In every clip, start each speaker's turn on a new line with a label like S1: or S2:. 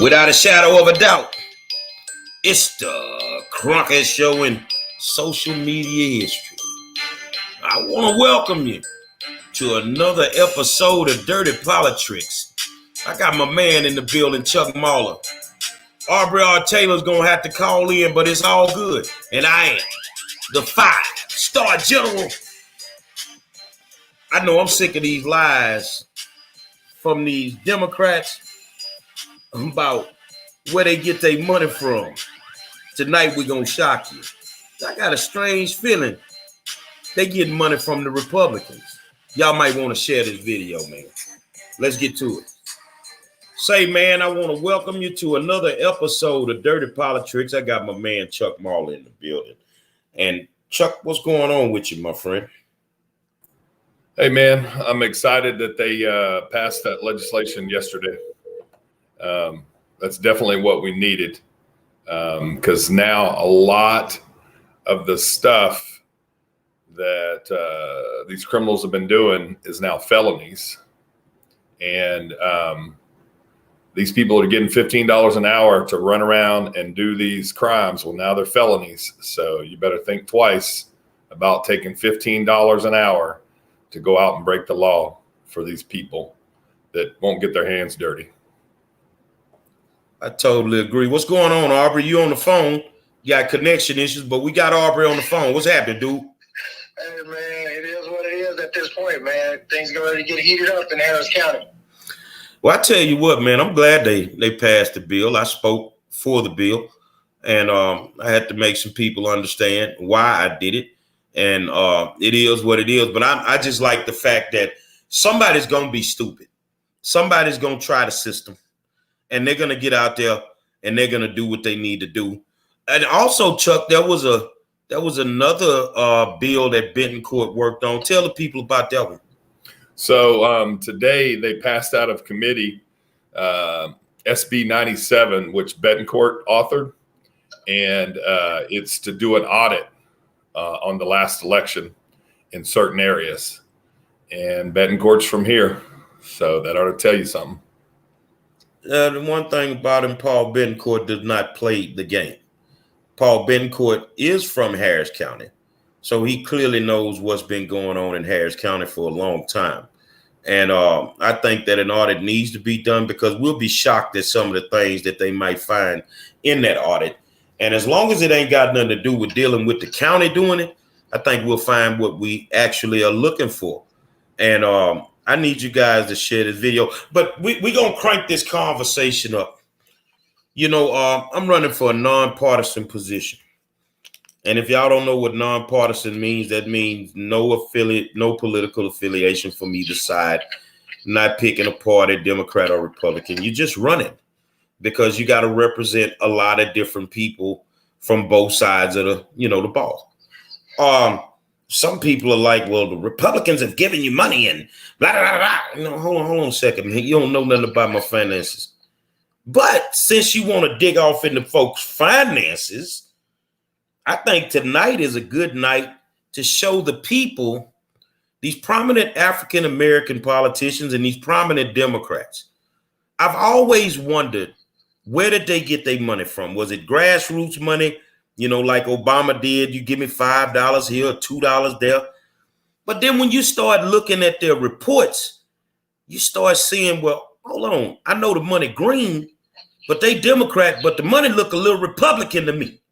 S1: Without a shadow of a doubt, it's the Cronkite Show in social media history. I want to welcome you to another episode of Dirty POLITRICKZ. I got my man in the building, Chuck Mahler. Aubrey R. Taylor's going to have to call in, but it's all good. And I am the 5-star general. I know I'm sick of these lies from these Democrats about where they get their money from. Tonight we're going to shock you. I got a strange feeling they getting money from the Republicans. Y'all might want to share this video, man. Let's get to it. Say, man, I want to welcome you to another episode of Dirty POLITRICKZ. I got my man Chuck Mahler in the building. And Chuck, what's going on with you, my friend?
S2: Hey, man, I'm excited that they passed that legislation yesterday. That's definitely what we needed, because now a lot of the stuff that these criminals have been doing is now felonies. And these people are getting $15 an hour to run around and do these crimes. Well, now they're felonies. So you better think twice about taking $15 an hour to go out and break the law for these people that won't get their hands dirty.
S1: I totally agree. What's going on, Aubrey? You on the phone? You got connection issues, but we got Aubrey on the phone. What's happening, dude?
S3: Hey, man, it is what it is at this point, man. Things are ready to get heated up in Harris County.
S1: Well, I tell you what, man, I'm glad they passed the bill. I spoke for the bill, and I had to make some people understand why I did it. And it is what it is. But I just like the fact that somebody's going to be stupid. Somebody's going to try the system. And they're going to get out there and they're going to do what they need to do. And also, Chuck, there was another bill that Benton Court worked on. Tell the people about that one.
S2: So today they passed out of committee SB 97, which Betancourt authored, and it's to do an audit on the last election in certain areas. And Betancourt's from here, so that ought to tell you something.
S1: The one thing about him, Paul Betancourt does not play the game. Paul Betancourt is from Harris County, so he clearly knows what's been going on in Harris County for a long time. And I think that an audit needs to be done because we'll be shocked at some of the things that they might find in that audit. And as long as it ain't got nothing to do with dealing with the county doing it, I think we'll find what we actually are looking for. And I need you guys to share this video, but we're going to crank this conversation up. You know, I'm running for a nonpartisan position. And if y'all don't know what nonpartisan means, that means no affiliate, no political affiliation from either side, not picking a party, Democrat or Republican. You're just running because you got to represent a lot of different people from both sides of the ball. Some people are like, well, the Republicans have given you money and blah, blah, blah, blah. Hold on a second. You don't know nothing about my finances. But since you want to dig off into folks' finances, I think tonight is a good night to show the people, these prominent African-American politicians and these prominent Democrats. I've always wondered, where did they get their money from? Was it grassroots money? Like Obama did, you give me $5 here, $2 there. But then when you start looking at their reports, you start seeing, well, hold on. I know the money green, but they Democrat, but the money look a little Republican to me.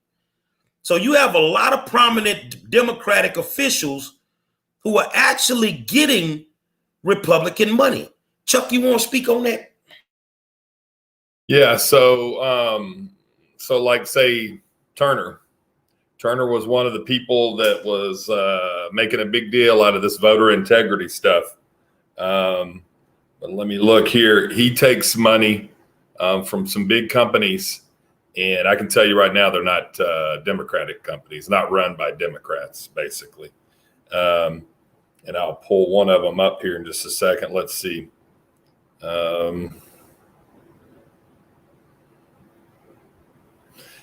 S1: So you have a lot of prominent Democratic officials who are actually getting Republican money. Chuck, you want to speak on that?
S2: Yeah. So like, say, Turner was one of the people that was making a big deal out of this voter integrity stuff. But let me look here. He takes money from some big companies, and I can tell you right now, they're not Democratic companies, not run by Democrats, basically. And I'll pull one of them up here in just a second. Let's see.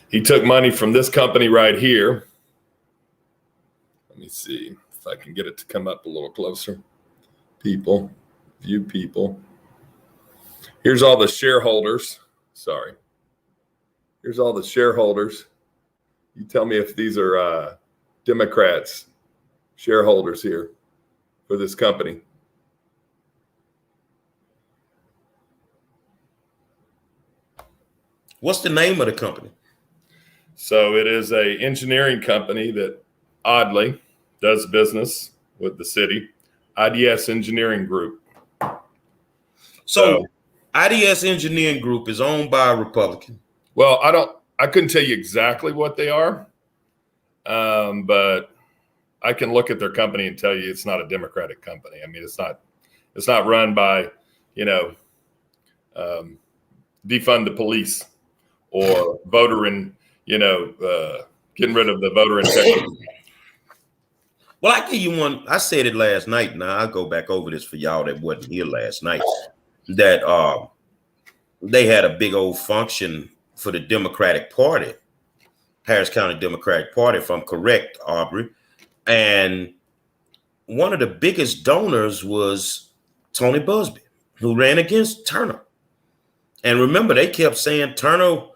S2: He took money from this company right here. Let me see if I can get it to come up a little closer. People, view people. Here's all the shareholders Sorry. Here's all the shareholders. You tell me if these are Democrats, shareholders here for this company.
S1: What's the name of the company?
S2: So it is a engineering company that oddly does business with the city, IDS Engineering Group.
S1: So IDS Engineering Group is owned by a Republican.
S2: Well, I couldn't tell you exactly what they are, but I can look at their company and tell you it's not a Democratic company. I mean, it's not run by, defund the police or getting rid of the voter integrity.
S1: Well, I give you one. I said it last night. Now I'll go back over this for y'all that wasn't here last night. That they had a big old function for the Democratic Party, Harris County Democratic Party, if I'm correct, Aubrey. And one of the biggest donors was Tony Busby, who ran against Turner. And remember, they kept saying Turner,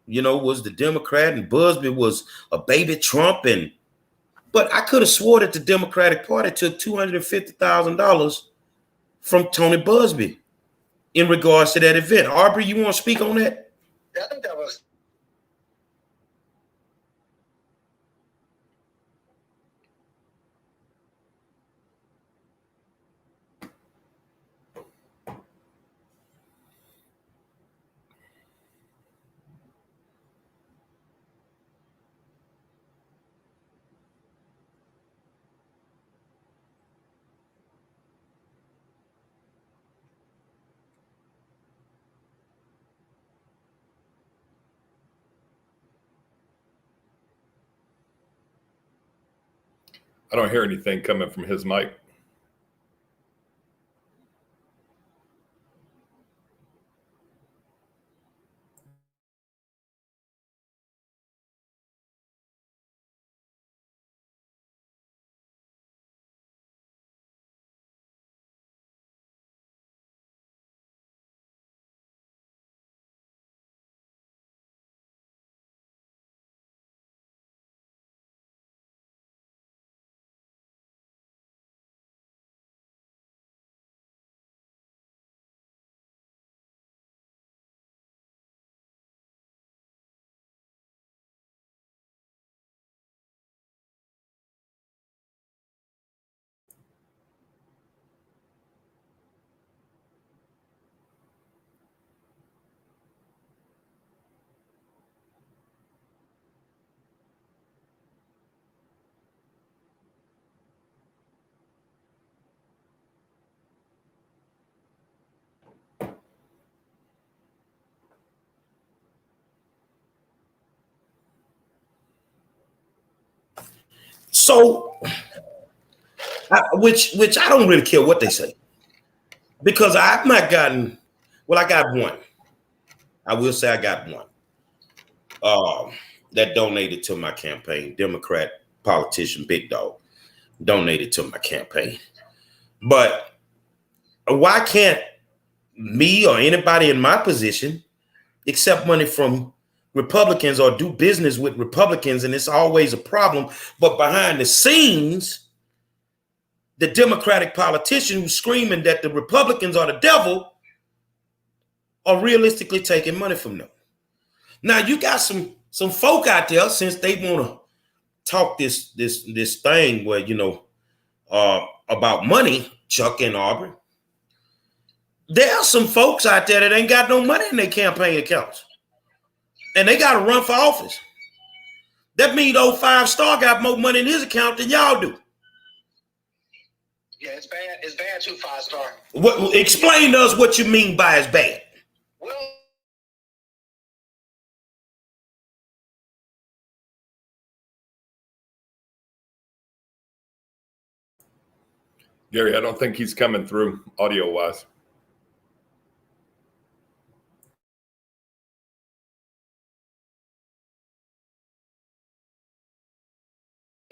S1: was the Democrat and Busby was a baby Trump. But I could have swore that the Democratic Party took $250,000 from Tony Busby in regards to that event. Aubrey, you want to speak on that?
S3: I think that was.
S2: I don't hear anything coming from his mic.
S1: So, which I don't really care what they say, because I've not gotten. Well, I got one. I will say I got one that donated to my campaign. Democrat politician, big dog, donated to my campaign. But why can't me or anybody in my position accept money from Republicans or do business with Republicans? And it's always a problem. But behind the scenes, the Democratic politician who's screaming that the Republicans are the devil are realistically taking money from them. Now you got some folk out there, since they want to talk this thing where about money, Chuck and Aubrey. There are some folks out there that ain't got no money in their campaign accounts, and they got to run for office. That means old 5-star got more money in his account than y'all do.
S3: Yeah, it's bad. It's bad too, 5-star.
S1: Explain to us what you mean by it's bad.
S3: Well,
S2: Gary, I don't think he's coming through audio-wise.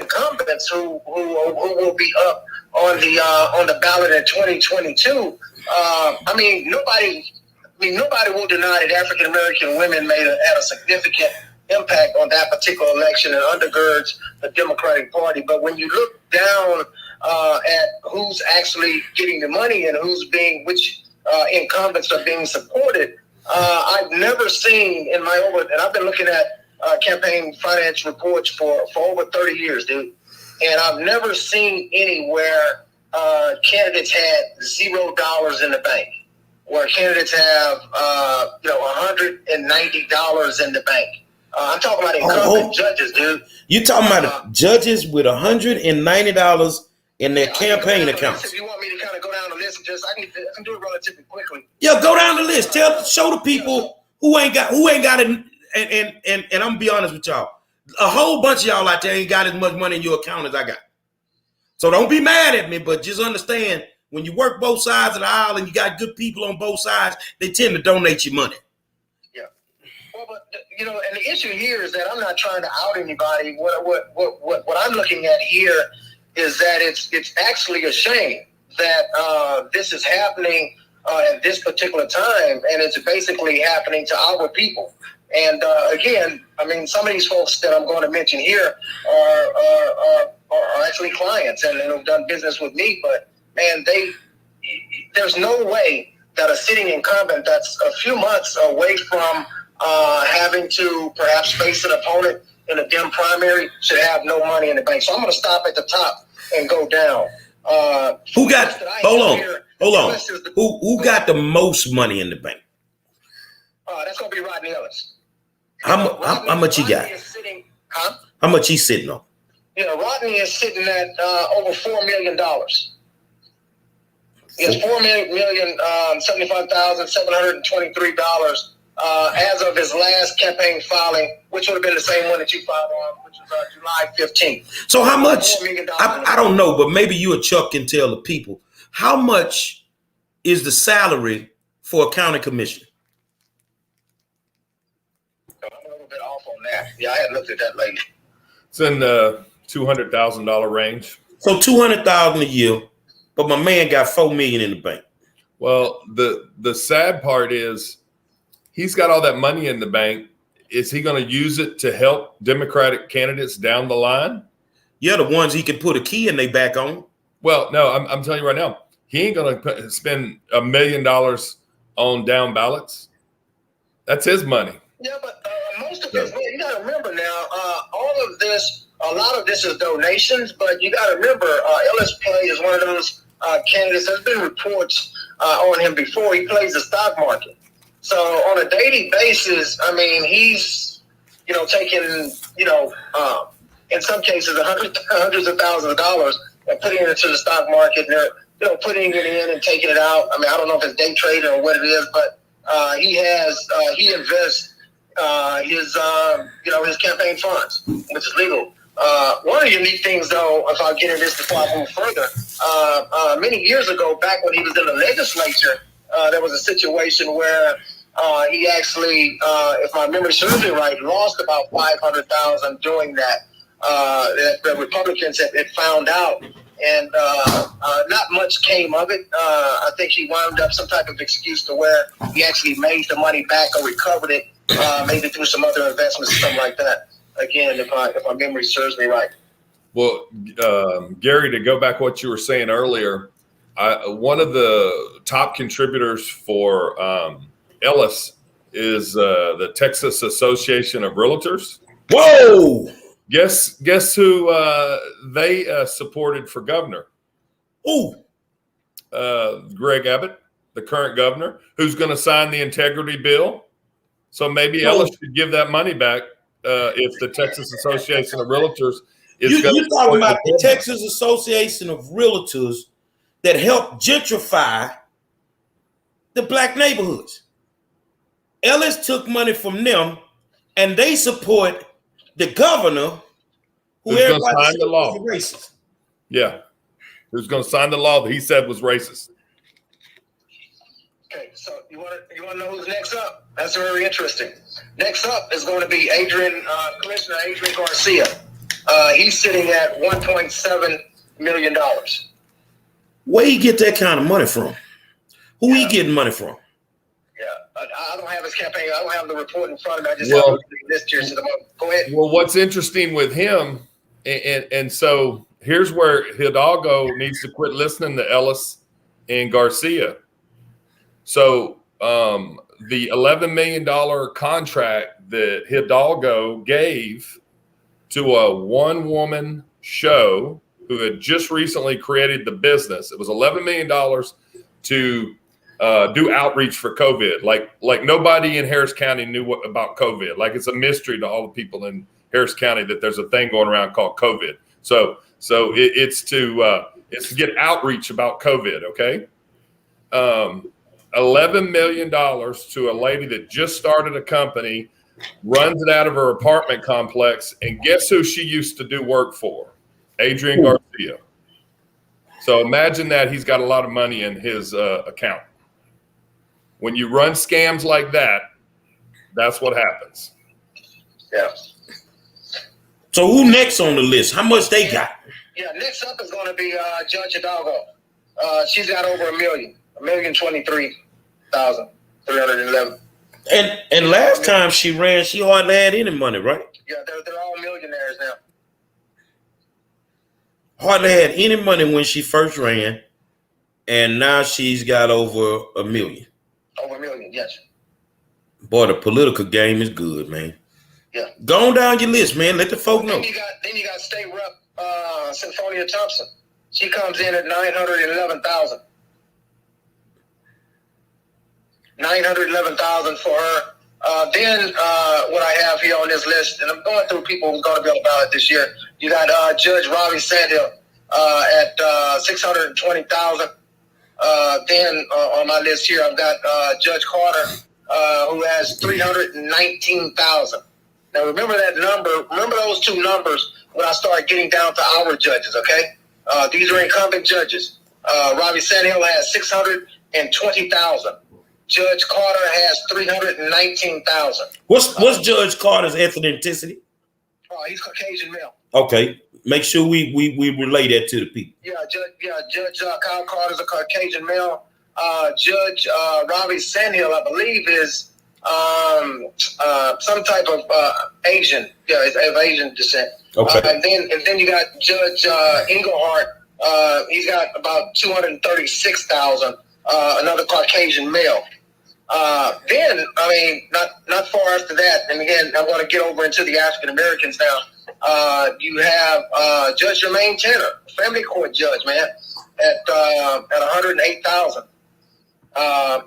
S3: incumbents who will be up on the ballot in 2022. I mean, nobody mean, nobody will deny that African American women had a significant impact on that particular election and undergirds the Democratic Party. But when you look down at who's actually getting the money and which incumbents are being supported, I've never seen and I've been looking at campaign finance reports for over 30 years, dude. And I've never seen anywhere candidates had $0 in the bank, where candidates have $190 in the bank. I'm talking about incumbent judges, dude.
S1: You talking about judges with $190 in their campaign accounts?
S3: If you want me to kind of go down the list, I can do it relatively quickly.
S1: Yeah, go down the list. Show the people who ain't got it. And I'm gonna be honest with y'all. A whole bunch of y'all out there ain't got as much money in your account as I got. So don't be mad at me, but just understand when you work both sides of the aisle and you got good people on both sides, they tend to donate you money.
S3: Yeah. Well, but and the issue here is that I'm not trying to out anybody. What I'm looking at here is that it's actually a shame that this is happening at this particular time, and it's basically happening to our people. And again, I mean, some of these folks that I'm going to mention here are actually clients and have done business with me. But man, there's no way that a sitting incumbent that's a few months away from having to perhaps face an opponent in a Dem primary should have no money in the bank. So I'm going to stop at the top and go down.
S1: Who got? Hold on. Who got the most money in the bank?
S3: That's going to be Rodney Ellis.
S1: How much he got? How much he's sitting on?
S3: Rodney is sitting at over $4 million. He has $4,075,723 as of his last campaign filing, which would have been the same one that you filed on, which was July 15th.
S1: So how much? I don't know, but maybe you or Chuck can tell the people. How much is the salary for a county commissioner?
S3: I'm a little bit off on that. Yeah, I hadn't looked at that lately.
S2: It's in the $200,000 range.
S1: So $200,000 a year, but my man got $4 million in the bank.
S2: Well, the sad part is he's got all that money in the bank. Is he going to use it to help Democratic candidates down the line?
S1: Yeah, the ones he can put a key in their back on.
S2: Well, no, I'm telling you right now, he ain't going to spend $1 million on down ballots. That's his money.
S3: Yeah, but most of this, you got to remember now, all of this, a lot of this is donations, but you got to remember, Ellis Play is one of those candidates. There's been reports on him before. He plays the stock market. So on a daily basis, I mean, he's, taking, in some cases, hundreds of thousands of dollars and putting it into the stock market. And they're, putting it in and taking it out. I mean, I don't know if it's day trading or what it is, but he invests his campaign funds, which is legal. One of the unique things, though, if I get into this before I move further, many years ago, back when he was in the legislature, there was a situation where he actually, if my memory serves me right, lost about $500,000 doing that. The Republicans had found out, and not much came of it. I think he wound up some type of excuse to where he actually made the money back or recovered it, maybe through some other investments or something like that. Again, if my memory serves me right.
S2: Well, Gary, to go back what you were saying earlier, one of the top contributors for Ellis is the Texas Association of Realtors.
S1: Whoa!
S2: Guess who they supported for governor?
S1: Ooh.
S2: Greg Abbott, the current governor, who's going to sign the integrity bill. So maybe Ellis should give that money back if the Texas Association of Realtors is going to.
S1: You're talking about the Texas Association of Realtors that help gentrify the black neighborhoods. Ellis took money from them, and they support the governor who everybody said was racist.
S2: Yeah, who's going to sign the law that he said was racist.
S3: Okay, so you want to know who's next up? That's very interesting. Next up is going to be Commissioner Adrian Garcia. He's sitting at $1.7 million.
S1: Where he get that kind of money from? Who he getting money from?
S3: Yeah, I don't have his campaign. I don't have the report in front of me. I just
S2: Well,
S3: have the list here. So go ahead.
S2: Well, what's interesting with him, and so here's where Hidalgo needs to quit listening to Ellis and Garcia. So the $11 million contract that Hidalgo gave to a one-woman show who had just recently created the business, it was $11 million to do outreach for COVID. Like nobody in Harris County knew about COVID. Like it's a mystery to all the people in Harris County that there's a thing going around called COVID. So it's to get outreach about COVID. Okay. $11 million to a lady that just started a company, runs it out of her apartment complex, and guess who she used to do work for? Adrian Garcia. So imagine that he's got a lot of money in his account. When you run scams like that, that's what happens.
S3: Yeah.
S1: So who next on the list? How much they got?
S3: Yeah, next up is going to be Judge Hidalgo. She's got over $1,023,311.
S1: And last time she ran, she hardly had any money, right?
S3: Yeah, they're all millionaires now.
S1: Hardly had any money when she first ran, and now she's got over $1 million.
S3: Over $1 million, yes.
S1: Boy, the political game is good, man.
S3: Yeah.
S1: Go on down your list, man. Let the folk know.
S3: Then you got State Rep Symphonia Thompson. She comes in at $911,000. $911,000 for her. Then what I have here on this list, and I'm going through people who's going to be on the ballot this year. You got Judge Robbie Sandhill at $620,000. Then on my list here, I've got Judge Carter, who has $319,000. Now remember that number. Remember those two numbers when I start getting down to our judges. Okay, these are incumbent judges. Robbie Sandhill has $620,000. Judge Carter has $319,000.
S1: What's Judge Carter's ethnicity?
S3: He's Caucasian male.
S1: Okay, make sure we relay that to the people.
S3: Judge Kyle Carter is a Caucasian male. Judge Robbie Sandhill, I believe, is some type of Asian. Yeah, he's of Asian descent.
S1: Okay.
S3: And then you got Judge Engelhardt. He's got about $236,000. Another Caucasian male. Then, I mean, not far after that, and again, I want to get over into the African Americans now. You have Judge Jermaine Tanner, family court judge, man, at $108,000.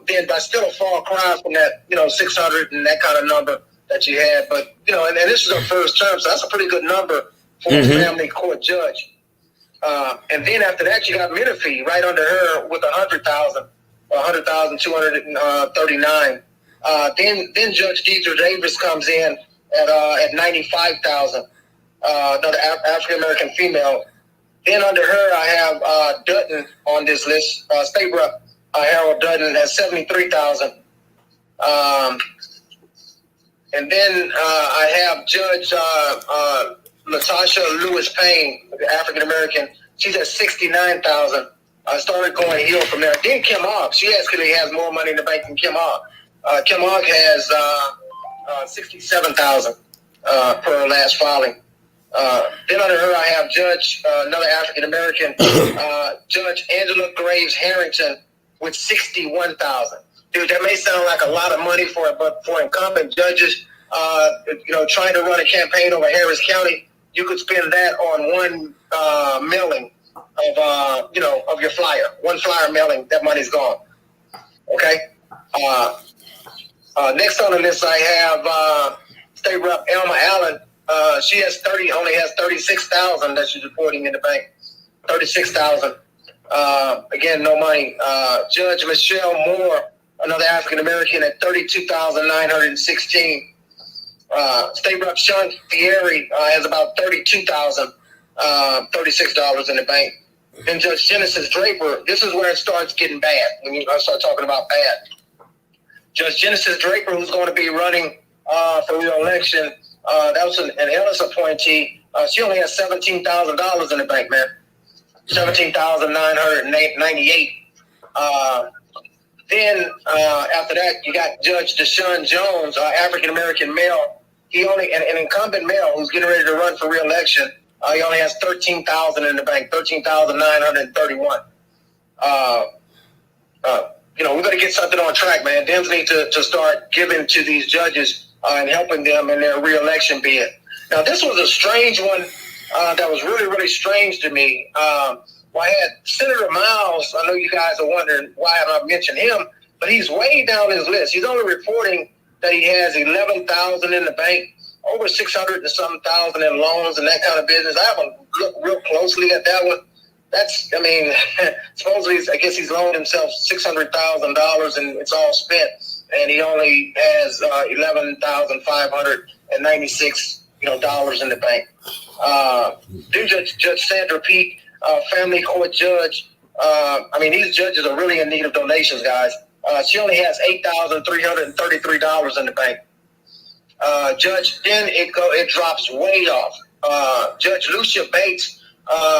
S3: Then that's still a far cry from that, 600 and that kind of number that you had. But, and this is her first term, so that's a pretty good number for a family court judge. And then after that, you got Menifee right under her with $100,000, $100,239. Then Judge Deidre Davis comes in at $95,000. Another African American female. Then under her, I have Dutton on this list. State Rep Harold Dutton at $73,000. And then I have Judge Latasha Lewis Payne, African American. She's at $69,000. I started going heel from there. Then Kim Ogg. She actually has more money in the bank than Kim Ogg. Kim Ogg has $67,000 per her last filing. Then under her, I have Judge, another African American, Judge Angela Graves Harrington with $61,000. Dude, that may sound like a lot of money for incumbent judges, trying to run a campaign over Harris County. You could spend that on one mailing of your flyer. One flyer mailing, that money's gone. Okay. Next on the list, I have State Rep Elma Allen. She only has $36,000 that she's reporting in the bank. $36,000. Again, no money. Judge Michelle Moore, another African American, at $32,916. State Rep Sean Thierry has about $32,000, $36 in the bank. Then Judge Genesis Draper. This is where it starts getting bad when I start talking about bad. Judge Genesis Draper, who's going to be running for re-election. That was an Ellis appointee. She only has $17,000 in the bank, man. $17,998. Then after that, you got Judge Deshaun Jones, African American male. He only an incumbent male who's getting ready to run for re-election. He only has $13,000 in the bank, $13,931. We're going to get something on track, man. Dems need to start giving to these judges and helping them in their re-election bid. Now, this was a strange one that was really, really strange to me. I had Senator Miles. I know you guys are wondering why I don't mention him, but he's way down his list. He's only reporting that he has $11,000 in the bank, over 600 and something thousand in loans and that kind of business. I haven't looked real closely at that one. Supposedly, I guess he's loaned himself $600,000 and it's all spent, and he only has $11,596 dollars in the bank. Then Judge Sandra Peak, family court judge. These judges are really in need of donations, guys. She only has $8,333 in the bank. Judge, then it drops way off. Judge Lucia Bates,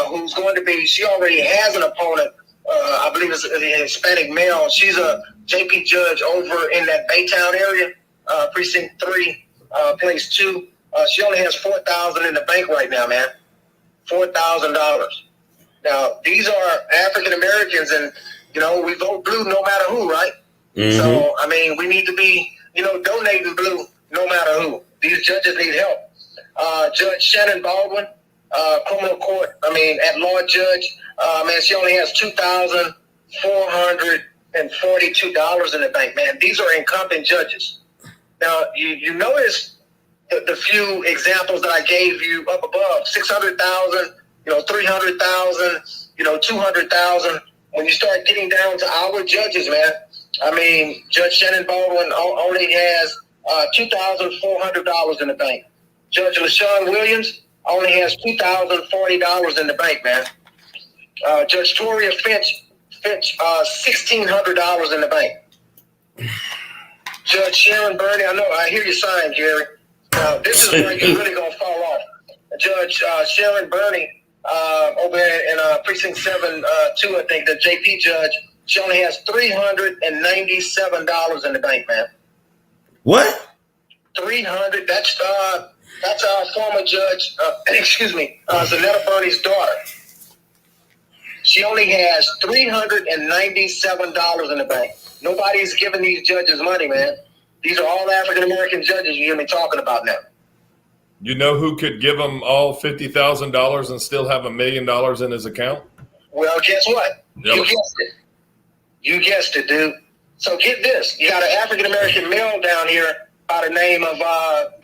S3: who's going to be, she already has an opponent. I believe it's a Hispanic male. She's a JP judge over in that Baytown area, precinct 3, place 2. She only has $4,000 in the bank right now, man. $4,000. Now, these are African Americans, and we vote blue no matter who, right? Mm-hmm. So, we need to be, donating blue no matter who. These judges need help. Judge Shannon Baldwin, criminal court, at-law judge, she only has $2,442 in the bank, man. These are incumbent judges. Now, you notice the few examples that I gave you up above, 600,000, 300,000, 200,000. When you start getting down to our judges, man, Judge Shannon Baldwin only has $2,400 in the bank. Judge LaShawn Williams only has $2,040 in the bank, man. Judge Toria Finch, $1,600 in the bank. Judge Sharon Burney, I hear you sighing, Gary. Now, this is where you're really going to fall off. Judge Sharon Burney, over in Precinct 7, 2, I think, the JP judge, she only has $397 in the bank, man.
S1: What?
S3: 300. That's our former judge, Zanetta Burney's daughter. She only has $397 in the bank. Nobody's giving these judges money, man. These are all African-American judges you hear me talking about now.
S2: You know who could give them all $50,000 and still have $1 million in his account?
S3: Well, guess what?
S2: Yep.
S3: You guessed it, dude. So get this. You got an African-American male down here by the name of,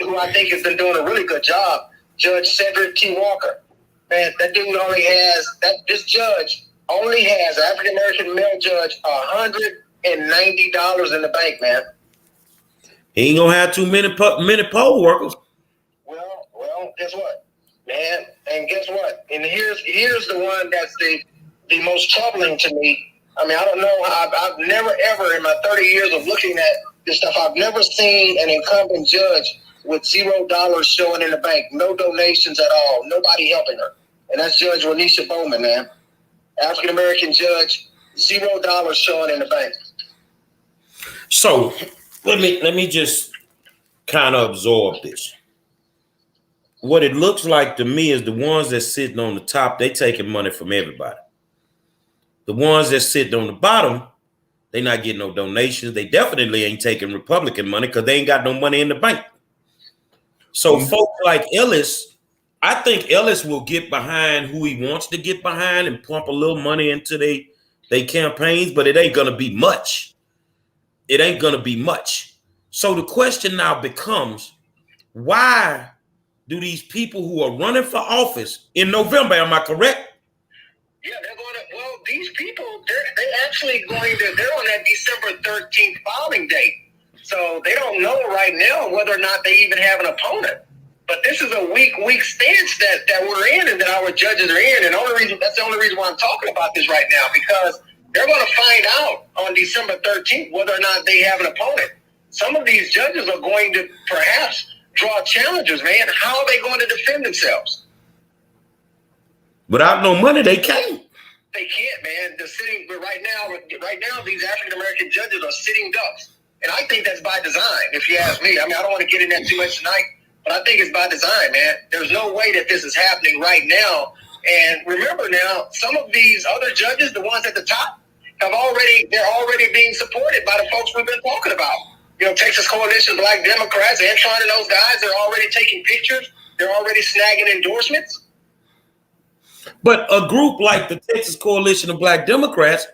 S3: who I think has been doing a really good job, Judge Cedric T. Walker. Man, that dude this judge only has, African-American male judge, $190 in the bank, man.
S1: He ain't gonna have too many poll workers.
S3: Well, guess what, man? And guess what? And here's the one that's the most troubling to me. I don't know. I've never ever in my 30 years of looking at this stuff, I've never seen an incumbent judge with $0 showing in the bank, no donations at all, nobody helping her, and that's Judge Renisha Bowman, man. African American judge, $0 showing in the bank.
S1: So let me just kind of absorb this. What it looks like to me is the ones that's sitting on the top, they taking money from everybody. The ones that sit on the bottom, they not getting no donations. They definitely ain't taking Republican money because they ain't got no money in the bank. So folks like Ellis, I think Ellis will get behind who he wants to get behind and pump a little money into they campaigns, but it ain't going to be much. It ain't going to be much. So the question now becomes, why do these people who are running for office in November, am I correct?
S3: Yeah, they're going to, well, these people, they're actually going to, they're on that December 13th filing date. So they don't know right now whether or not they even have an opponent. But this is a weak stance that we're in and that our judges are in. And that's the only reason why I'm talking about this right now, because they're going to find out on December 13th whether or not they have an opponent. Some of these judges are going to perhaps draw challengers, man. How are they going to defend themselves?
S1: Without no money, they can't.
S3: They can't, man. They're sitting, but right now, these African American judges are sitting ducks, and I think that's by design. If you ask me, I mean, I don't want to get in that too much tonight, but I think it's by design, man. There's no way that this is happening right now. And remember now, some of these other judges, the ones at the top, they're already being supported by the folks we've been talking about. You know, Texas Coalition Black Democrats, Antron and those guys, they're already taking pictures. They're already snagging endorsements.
S1: But a group like the Texas Coalition of Black Democrats,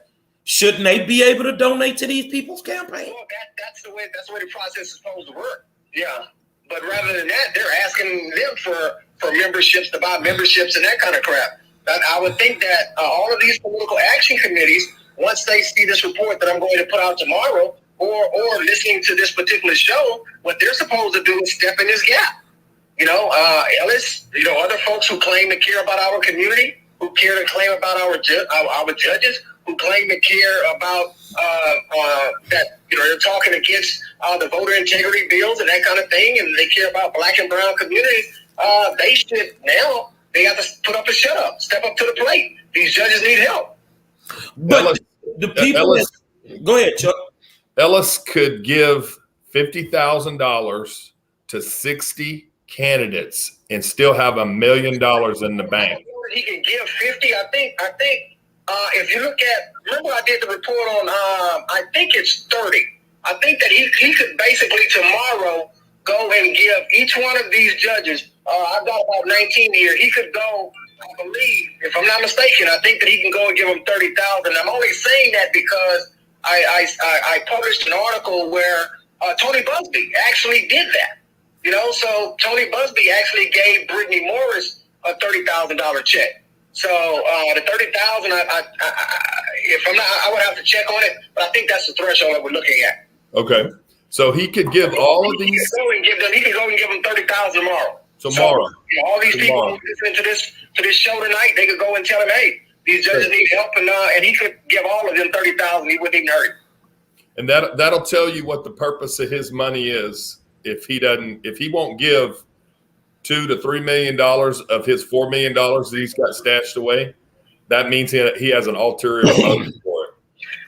S1: shouldn't they be able to donate to these people's campaign?
S3: Well, that's the way the process is supposed to work. Yeah. But rather than that, they're asking them for memberships, to buy memberships and that kind of crap. I would think that all of these political action committees, once they see this report that I'm going to put out tomorrow, or listening to this particular show, what they're supposed to do is step in this gap. You know, Ellis, you know, other folks who claim to care about our community, who care to claim about our judges, who claim to care about that, you know, they're talking against the voter integrity bills and that kind of thing, and they care about Black and brown communities. They should now, they have to put up a shut up, step up to the plate. These judges need help.
S1: But the people, go ahead, Chuck.
S2: Ellis could give $50,000 to 60 candidates and still have $1 million in the bank.
S3: He can give 50. I think. If you look at, remember I did the report on. I think it's 30. I think that he could basically tomorrow go and give each one of these judges. I've got about 19 here. He could go. I believe, if I'm not mistaken, I think that he can go and give them 30,000. I'm only saying that because I published an article where Tony Busby actually did that. You know, so Tony Busby actually gave Brittany Morris a $30,000 check. So the 30,000, if I'm not, I would have to check on it, but I think that's the threshold that we're looking at.
S2: Okay, so he could give all of these.
S3: He could go and give them 30,000 tomorrow.
S2: Tomorrow,
S3: so, you know, all these people who listen to this show tonight, they could go and tell him, hey, these judges need help, and he could give all of them 30,000. He wouldn't even hurt.
S2: And that'll tell you what the purpose of his money is. If he won't give $2 to $3 million of his $4 million that he's got stashed away, that means he has an ulterior motive for it.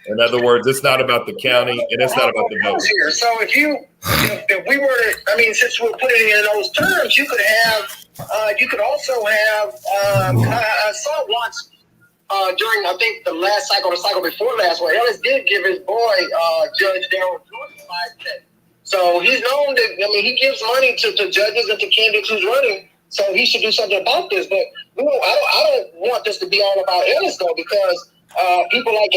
S2: In other words, it's not about the county and it's not about the vote.
S3: So if we were to, I mean, since we're putting it in those terms, you could also have, I saw once during, I think the last cycle, the cycle before last, where Ellis did give his boy, Judge Darrell Jordan, $5K. So he's known that, I mean, he gives money to judges and to candidates who's running. So he should do something about this. But I don't want this to be all about Ellis, though, because people like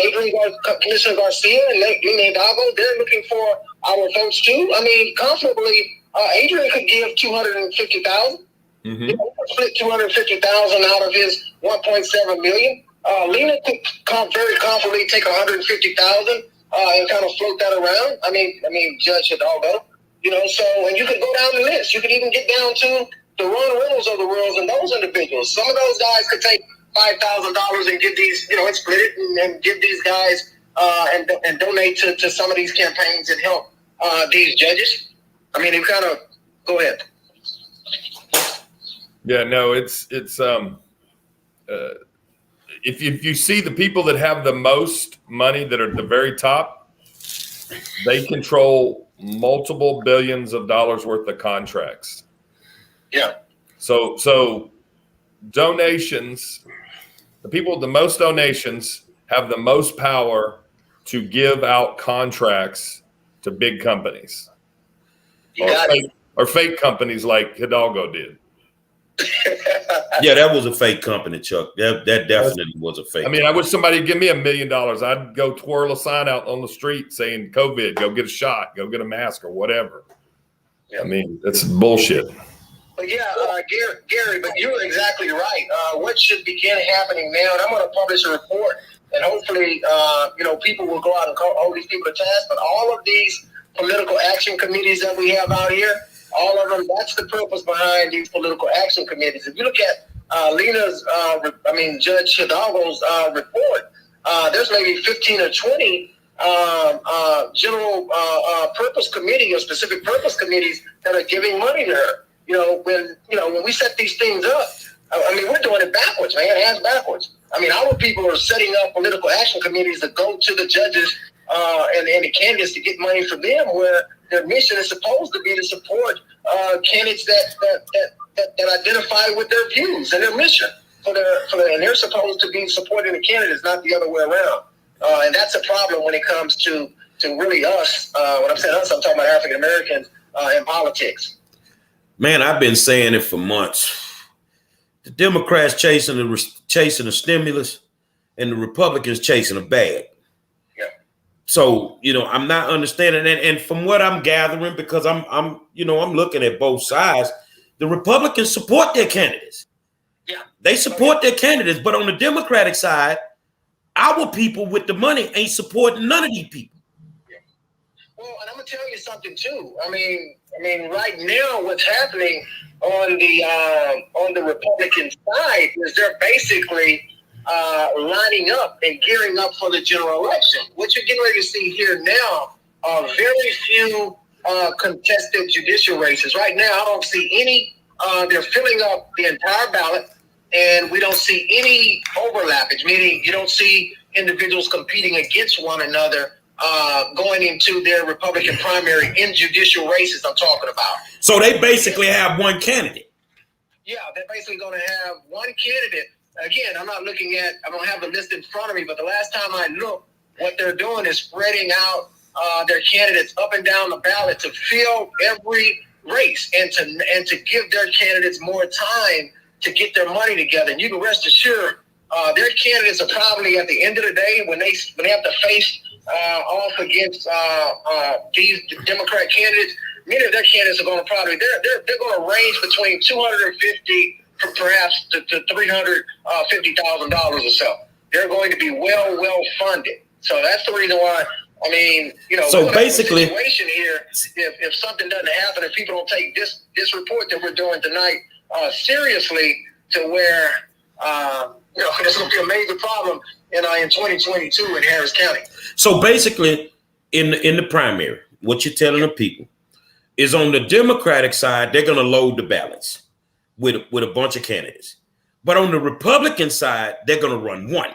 S3: Commissioner Garcia and Lena Hidalgo, they're looking for our votes, too. I mean, comfortably, Adrian could give $250,000. Mm-hmm. He could split $250,000 out of his $1.7 million. Lena could very comfortably take $150,000. And kind of float that around. I mean, Judge Hidalgo, you know, so, and you could go down the list. You could even get down to the Ron Reynolds of the world and those individuals. Some of those guys could take $5,000 and give these, you know, and split it and give these guys and donate to some of these campaigns and help these judges. I mean, you kind of, go ahead.
S2: Yeah, no, it's if you see the people that have the most money that are at the very top, they control multiple billions of dollars worth of contracts.
S3: Yeah.
S2: So donations, the people with the most donations have the most power to give out contracts to big companies or fake companies like Hidalgo did.
S1: Yeah, that was a fake company, Chuck. That definitely was a fake.
S2: I mean, I wish somebody would give me $1 million. I'd go twirl a sign out on the street saying COVID, go get a shot, go get a mask or whatever. I mean, that's bullshit.
S3: But yeah, Gary, but you're exactly right. What should begin happening now, and I'm going to publish a report, and hopefully, you know, people will go out and call all these people to task, but all of these political action committees that we have out here, all of them, that's the purpose behind these political action committees. If you look at Judge Hidalgo's report, there's maybe 15 or 20 general purpose committee or specific purpose committees that are giving money to her. When we set these things up, I mean, we're doing it backwards, man, ass backwards. I mean, our people are setting up political action committees to go to the judges and the candidates to get money for them, where their mission is supposed to be to support candidates that identify with their views and their mission. And they're supposed to be supporting the candidates, not the other way around. And that's a problem when it comes to really us. When I'm saying us, I'm talking about African Americans in politics.
S1: Man, I've been saying it for months. The Democrats chasing the stimulus, and the Republicans chasing a bag.
S3: Yeah.
S1: So, I'm not understanding. And from what I'm gathering, because I'm looking at both sides, the Republicans support their candidates.
S3: Yeah.
S1: They support their candidates, but on the Democratic side, our people with the money ain't supporting none of these people.
S3: Yeah. Well, and I'm gonna tell you something too. I mean, right now, what's happening on the Republican side is they're basically lining up and gearing up for the general election. What you're getting ready to see here now are very few contested judicial races. Right now, I don't see any. They're filling up the entire ballot, and we don't see any overlappage, meaning you don't see individuals competing against one another going into their Republican primary in judicial races I'm talking about.
S1: So they basically have one candidate.
S3: Yeah, they're basically going to have one candidate. Again, I don't have the list in front of me, but the last time I looked, what they're doing is spreading out their candidates up and down the ballot to fill every race and to give their candidates more time to get their money together. And you can rest assured their candidates are probably at the end of the day when they have to face off against these Democrat candidates, many of their candidates are going to probably they're going to range between $250 perhaps to $350,000 or so. They're going to be well funded. So that's the reason why. I mean,
S1: so basically,
S3: situation here, if something doesn't happen, if people don't take this report that we're doing tonight seriously, to where there's going to be a major problem in 2022 in Harris County.
S1: So basically, in the primary, what you're telling the people is on the Democratic side, they're going to load the ballots with a bunch of candidates, but on the Republican side, they're going to run one.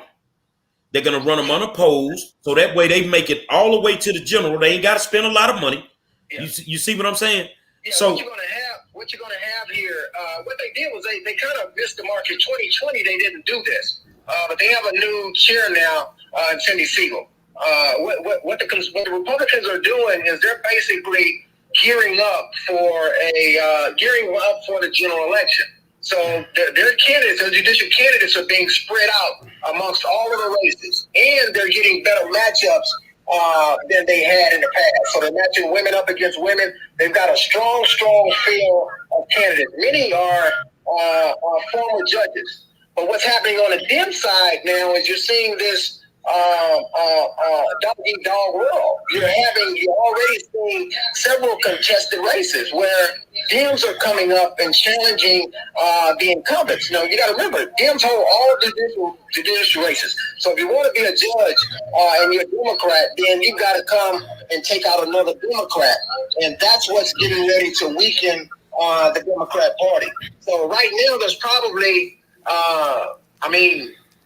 S1: They're going to run them unopposed, so that way they make it all the way to the general. They ain't got to spend a lot of money. Yeah. You see what I'm saying?
S3: Yeah,
S1: so
S3: what you're going to have here, what they did was they kind of missed the mark in 2020. They didn't do this, but they have a new chair now, Cindy Siegel. What the Republicans are doing is they're basically gearing up for the general election. So their candidates, their judicial candidates, are being spread out amongst all of the races, and they're getting better matchups than they had in the past. So they're matching women up against women. They've got a strong field of candidates. Many are former judges. But what's happening on the Dem side now is you're seeing this dog-eat-dog world. You're already seeing several contested races where Dems are coming up and challenging the incumbents. You got to remember, Dems hold all judicial races. So if you want to be a judge and you're a Democrat, then you've got to come and take out another Democrat. And that's what's getting ready to weaken the Democrat Party. So right now, there's probably,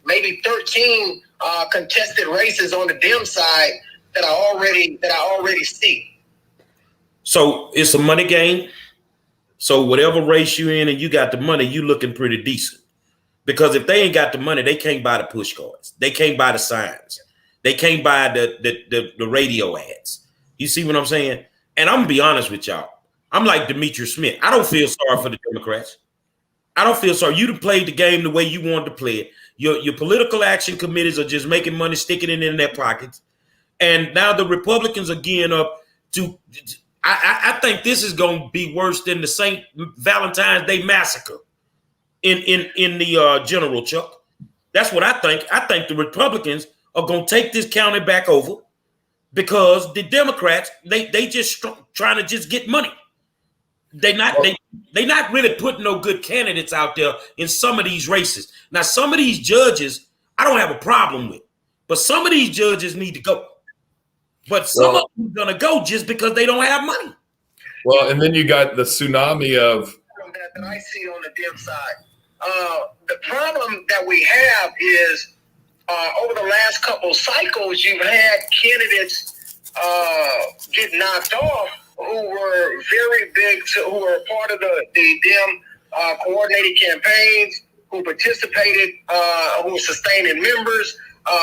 S3: maybe 13 contested races on the Dem side that I already see.
S1: So it's a money game. So whatever race you're in and you got the money, you looking pretty decent. Because if they ain't got the money, they can't buy the push cards. They can't buy the signs. They can't buy the radio ads. You see what I'm saying? And I'm gonna be honest with y'all. I'm like Demetrius Smith. I don't feel sorry for the Democrats. I don't feel sorry. You done played the game the way you wanted to play it. Your political action committees are just making money, sticking it in their pockets. And now the Republicans are gearing up to I think this is going to be worse than the St. Valentine's Day massacre in the general, Chuck. That's what I think. I think the Republicans are going to take this county back over because the Democrats, they just trying to just get money. They not really putting no good candidates out there in some of these races. Now, some of these judges, I don't have a problem with, but some of these judges need to go. But some of them are going to go just because they don't have money.
S2: Well, and then you got the tsunami of
S3: that I see on the Dem side. The problem that we have is over the last couple cycles, you've had candidates get knocked off who were very big, who were part of the Dem coordinated campaigns, who participated, who were sustaining members,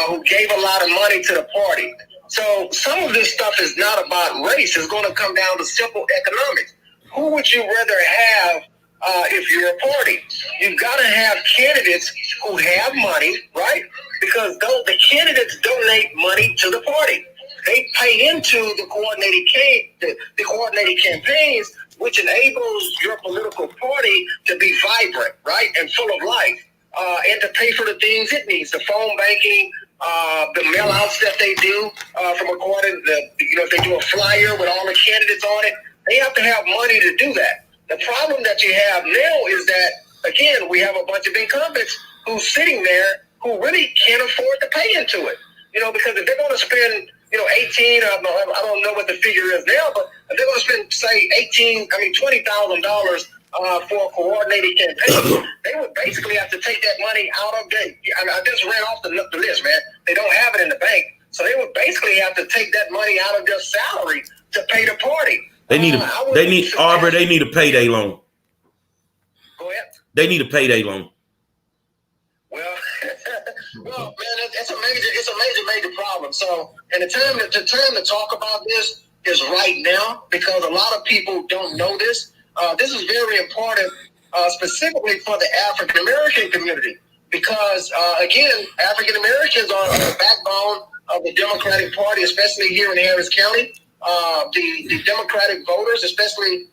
S3: who gave a lot of money to the party. So some of this stuff is not about race. It's going to come down to simple economics. Who would you rather have if you're a party? You've got to have candidates who have money, right? Because the candidates donate money to the party. They pay into the coordinated campaigns, which enables your political party to be vibrant, right, and full of life, and to pay for the things it needs, the phone banking, the mail outs that they do from according to if they do a flyer with all the candidates on it, they have to have money to do that. The problem that you have now is that, again, we have a bunch of incumbents who's sitting there who really can't afford to pay into it. Because if they're going to spend, 18, I don't know what the figure is now, but if they're going to spend, say, $20,000 for a coordinated campaign, they would basically have to take that money out of I just ran off the list, man. They don't have it in the bank. So they would basically have to take that money out of their salary to pay the party. They need
S1: a payday loan.
S3: Go ahead.
S1: They need a payday loan.
S3: Well, man, it's a major problem. So, and the time to talk about this is right now, because a lot of people don't know this. This is very important, specifically for the African American community, because again, African Americans are the backbone of the Democratic Party, especially here in Harris County. The Democratic voters, especially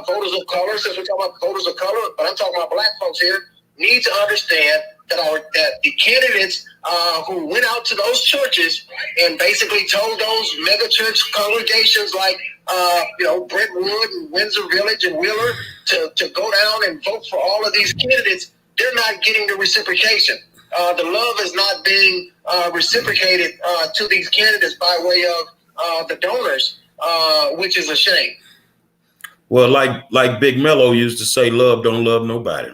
S3: voters of color, since we're talking about voters of color, but I'm talking about black folks here, need to understand that the candidates who went out to those churches and basically told those mega church congregations like Brentwood and Windsor Village and Wheeler to go down and vote for all of these candidates, they're not getting the reciprocation. The love is not being reciprocated to these candidates by way of the donors, which is a shame.
S1: Well, like Big Mello used to say, love don't love nobody.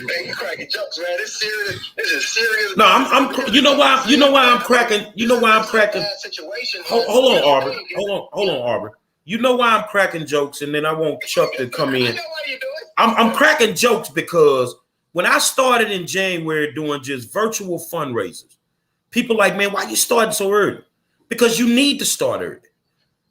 S3: Man, you cracking jokes, man. This is serious.
S1: No, I'm. You know why I'm cracking.
S3: Situation.
S1: Hold on, Arbor. You know why I'm cracking jokes, and then I want Chuck to come in.
S3: I know why you do it.
S1: I'm cracking jokes because when I started in January doing just virtual fundraisers, people like, man, why you starting so early? Because you need to start early.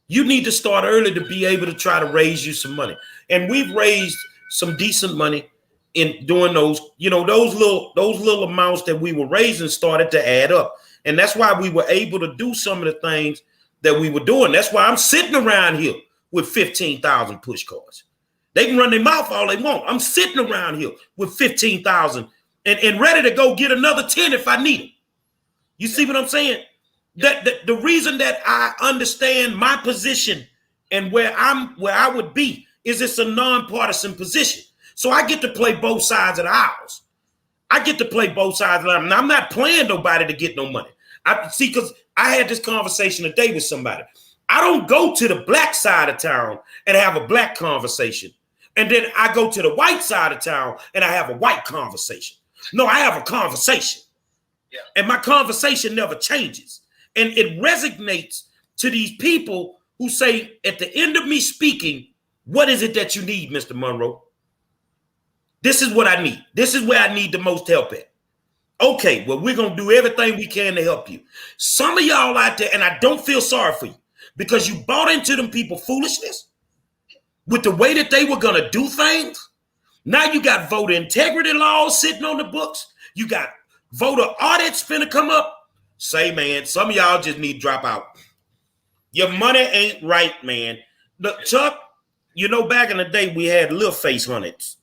S1: You need to start early to be able to try to raise you some money, and we've raised some decent money in doing those, those little amounts that we were raising started to add up. And that's why we were able to do some of the things that we were doing. That's why I'm sitting around here with 15,000 push cards. They can run their mouth all they want. I'm sitting around here with 15,000 and ready to go get another 10 if I need them. You see what I'm saying? That the reason that I understand my position and where I would be is it's a nonpartisan position. So I get to play both sides of the aisles. I get to play both sides of the aisle. I'm not playing nobody to get no money. Because I had this conversation today with somebody. I don't go to the black side of town and have a black conversation. And then I go to the white side of town and I have a white conversation. No, I have a conversation. Yeah. And my conversation never changes. And it resonates to these people who say, at the end of me speaking, what is it that you need, Mr. Monroe? This is what I need. This is where I need the most help at. Okay, well, we're going to do everything we can to help you. Some of y'all out there, and I don't feel sorry for you, because you bought into them people foolishness with the way that they were going to do things. Now you got voter integrity laws sitting on the books. You got voter audits finna come up. Say, man, some of y'all just need to drop out. Your money ain't right, man. Look, Chuck, back in the day, we had little face hundreds.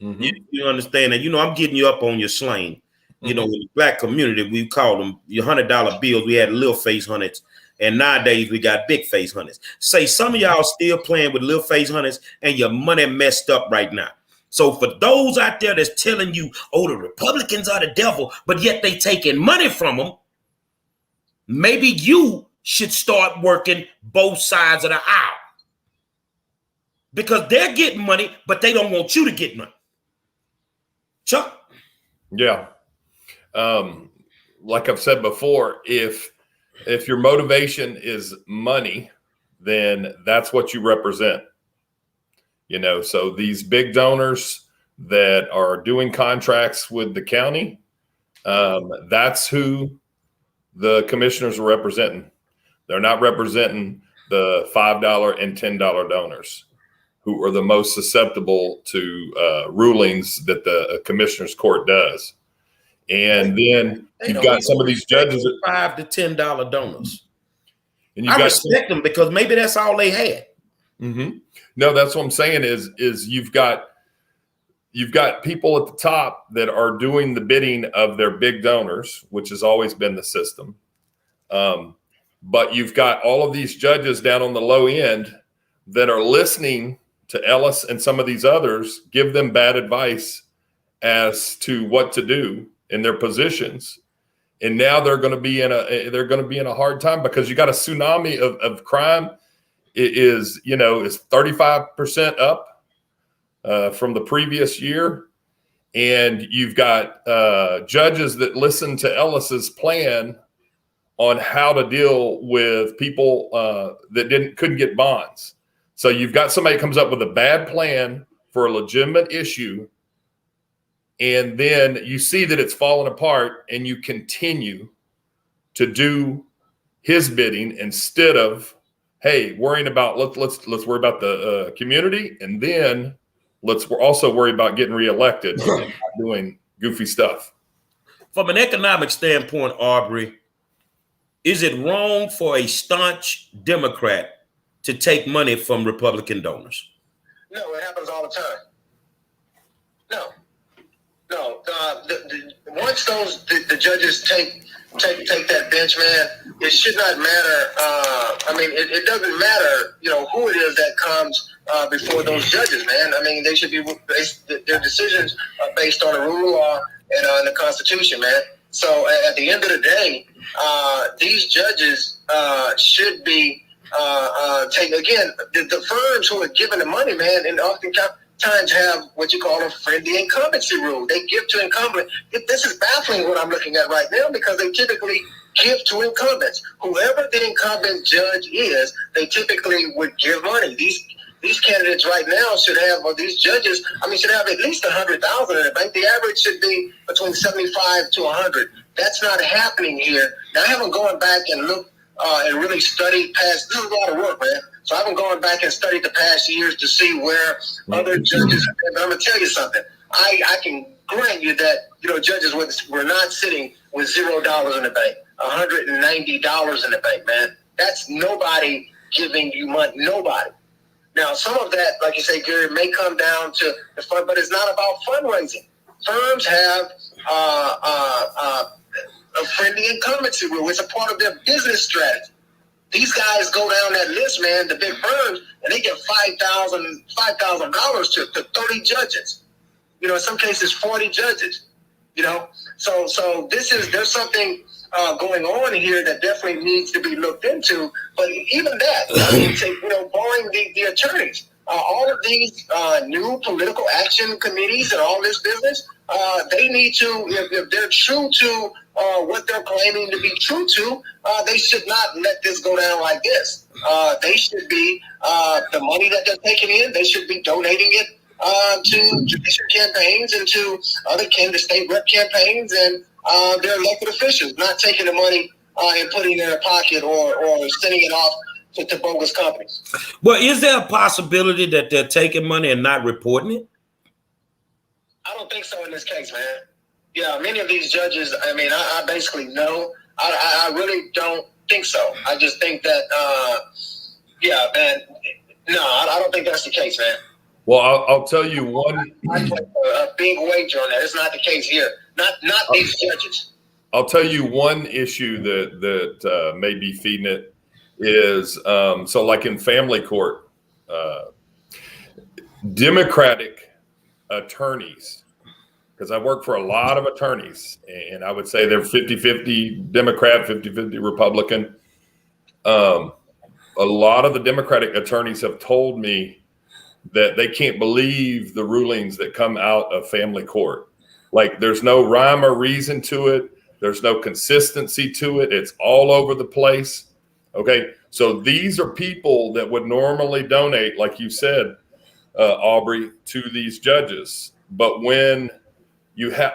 S1: Mm-hmm. You understand that? I'm getting you up on your slang. Mm-hmm. In the black community, we call them your $100 bills. We had little face hundreds, and nowadays we got big face hundreds. Say some of y'all still playing with little face hundreds, and your money messed up right now. So for those out there that's telling you, oh, the Republicans are the devil, but yet they taking money from them, maybe you should start working both sides of the aisle, because they're getting money, but they don't want you to get money. Chuck.
S2: Yeah. Like I've said before, if your motivation is money, then that's what you represent. So these big donors that are doing contracts with the county, that's who the commissioners are representing. They're not representing the $5 and $10 donors, who are the most susceptible to rulings that the commissioners court does. And then you've got some of these judges at
S1: $5 to $10 donors.
S2: And
S1: I respect them because maybe that's all they had.
S2: Mm-hmm. No, that's what I'm saying is you've got people at the top that are doing the bidding of their big donors, which has always been the system. But you've got all of these judges down on the low end that are listening to Ellis and some of these others give them bad advice as to what to do in their positions. And now they're going to be in a hard time because you got a tsunami of crime. It is 35% up from the previous year. And you've got judges that listen to Ellis's plan on how to deal with people that couldn't get bonds. So you've got somebody that comes up with a bad plan for a legitimate issue, and then you see that it's falling apart, and you continue to do his bidding instead of, hey, worrying about let's worry about the community, and then we're also worry about getting reelected and not doing goofy stuff.
S1: From an economic standpoint, Aubrey, is it wrong for a staunch Democrat to take money from Republican donors?
S3: No, it happens all the time. No. Once the judges take that bench, man, it should not matter. It doesn't matter, who it is that comes before those judges, man. They should be their decisions are based on the rule of law and on the Constitution, man. So at the end of the day, these judges should be taking, again, the firms who are giving the money, man, and oftentimes have what you call a friendly incumbency rule. They give to incumbents. This is baffling what I'm looking at right now because they typically give to incumbents. Whoever the incumbent judge is, they typically would give money. These candidates right now should have, or these judges, should have at least $100,000 in the bank. The average should be between 75 to 100. That's not happening here. Now, I haven't gone back and looked and really studied past. This is a lot of work, man. So I haven't gone back and studied the past years to see where other judges have been. But I'm going to tell you something. I can grant you that, judges were not sitting with $0 in the bank, $190 in the bank, man. That's nobody giving you money. Nobody. Now, some of that, like you say, Gary, may come down to the fund, but it's not about fundraising. Firms have a friendly incumbency rule. It's a part of their business strategy. These guys go down that list, man, the big firms, and they get $5,000 to 30 judges. In some cases, 40 judges. So there's something going on here that definitely needs to be looked into. But even that, barring the attorneys, all of these new political action committees and all this business, they need to, if they're true to what they're claiming to be true to, they should not let this go down like this. They should be, the money that they're taking in, they should be donating it to judicial campaigns and to other state rep campaigns and their elected officials, not taking the money and putting it in their pocket or sending it off to bogus companies.
S1: Well, is there a possibility that they're taking money and not reporting it?
S3: I don't think so in this case, man. Yeah, many of these judges, I basically know. I really don't think so. I just think that, man, no, I don't think that's the case, man.
S2: Well, I'll tell you one.
S3: I put a big wager on that. It's not the case here. Not these judges.
S2: I'll tell you one issue that may be feeding it is so like in family court, Democratic attorneys, because I work for a lot of attorneys, and I would say they're 50-50 Democrat, 50-50 Republican. A lot of the Democratic attorneys have told me that they can't believe the rulings that come out of family court. Like there's no rhyme or reason to it. There's no consistency to it. It's all over the place. Okay. So these are people that would normally donate, like you said, Aubrey, to these judges. But when you have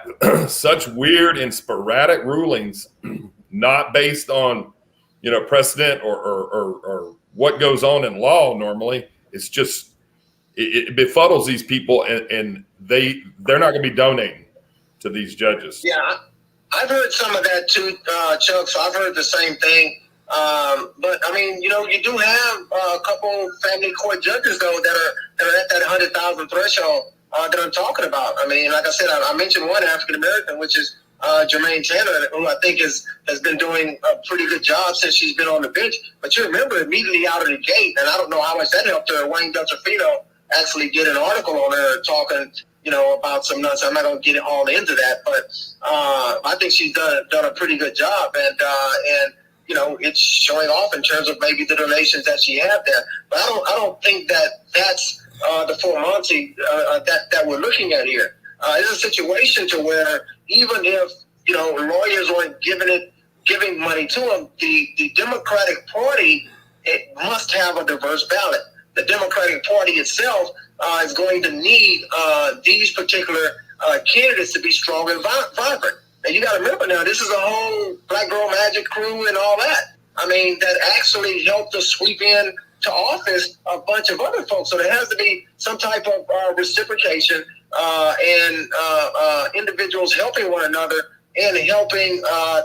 S2: such weird and sporadic rulings, not based on, precedent or what goes on in law normally, it's just, it befuddles these people, and they're not going to be donating to these judges.
S3: Yeah, I've heard some of that too, Chuck. So I've heard the same thing. But I mean, you do have a couple family court judges though that are at that 100,000 threshold that I'm talking about. I mean, like I said, I mentioned one African American, which is Jermaine Tanner, who I think has been doing a pretty good job since she's been on the bench. But you remember immediately out of the gate, and I don't know how much that helped her. Wayne Dutcherfino actually did an article on her talking, about some nuts. I'm not going to get all into that, but I think she's done a pretty good job, and it's showing off in terms of maybe the donations that she had there. But I don't think that's the full Monty that we're looking at here. It's a situation to where even if lawyers weren't giving money to them, the Democratic Party, it must have a diverse ballot. The Democratic Party itself is going to need these particular candidates to be strong and vibrant. And you got to remember now, this is a whole Black Girl Magic crew and all that. I mean, that actually helped us sweep in to office a bunch of other folks. So there has to be some type of reciprocation and individuals helping one another and helping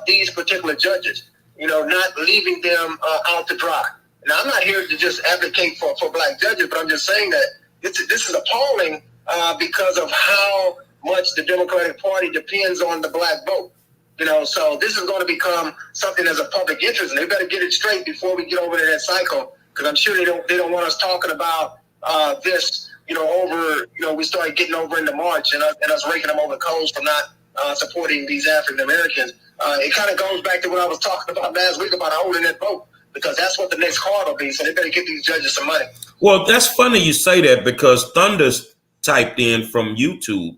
S3: these particular judges, not leaving them out to dry. Now, I'm not here to just advocate for black judges, but I'm just saying that this is appalling because of how much the Democratic Party depends on the black vote. So this is going to become something as a public interest, and they better get it straight before we get over to that cycle, because I'm sure they don't want us talking about this, we started getting over into March and us raking them over coals for not supporting these African Americans. It kind of goes back to what I was talking about last week about holding that vote, because that's what the next card will be. So they better get these judges some money. Well,
S1: that's funny you say that, because Thunder's typed in from YouTube.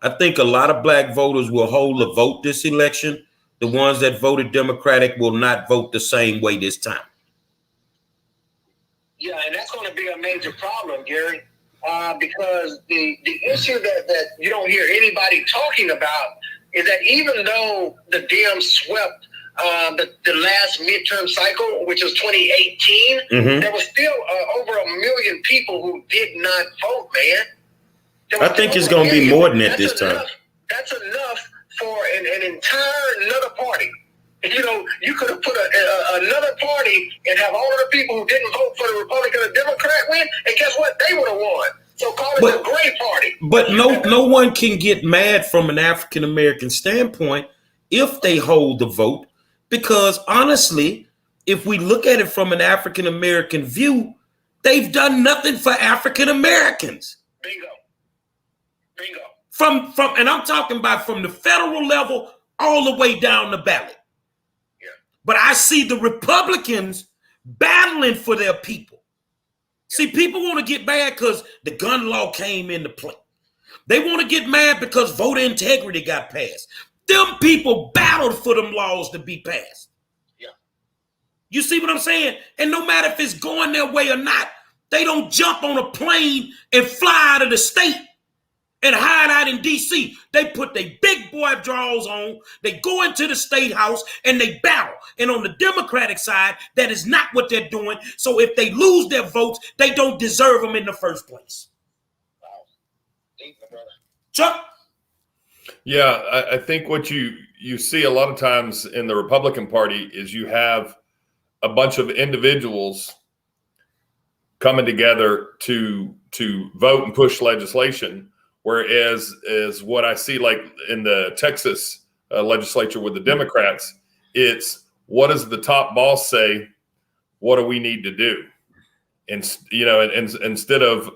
S1: I think a lot of black voters will hold a vote this election. The ones that voted Democratic will not vote the same way this time.
S3: Yeah, and that's going to be a major problem, Gary, because the issue that you don't hear anybody talking about is that even though the Dems swept the last midterm cycle, which was 2018, there was still over 1 million people who did not vote, man.
S1: I think it's going to be more than that this time.
S3: That's enough for an entire another party. You could have put another party and have all of the people who didn't vote for the Republican or Democrat win, and guess what? They would have won. So call it a gray party.
S1: But no one can get mad from an African American standpoint if they hold the vote, because honestly, if we look at it from an African American view, they've done nothing for African Americans.
S3: Bingo.
S1: From and I'm talking about from the federal level all the way down the ballot.
S3: Yeah.
S1: But I see the Republicans battling for their people. See, people want to get mad because the gun law came into play. They want to get mad because voter integrity got passed. Them people battled for them laws to be passed.
S3: Yeah.
S1: You see what I'm saying? And no matter if it's going their way or not, they don't jump on a plane and fly out of the state and hide out in D.C. They put their big boy drawers on, they go into the state house, and they battle. And on the Democratic side, that is not what they're doing. So if they lose their votes, they don't deserve them in the first place.
S3: Wow. Deep, my brother.
S1: Chuck?
S2: Yeah, I think what you see a lot of times in the Republican Party is you have a bunch of individuals coming together to vote and push legislation. Whereas what I see like in the Texas legislature with the Democrats, it's what does the top boss say? What do we need to do? And instead of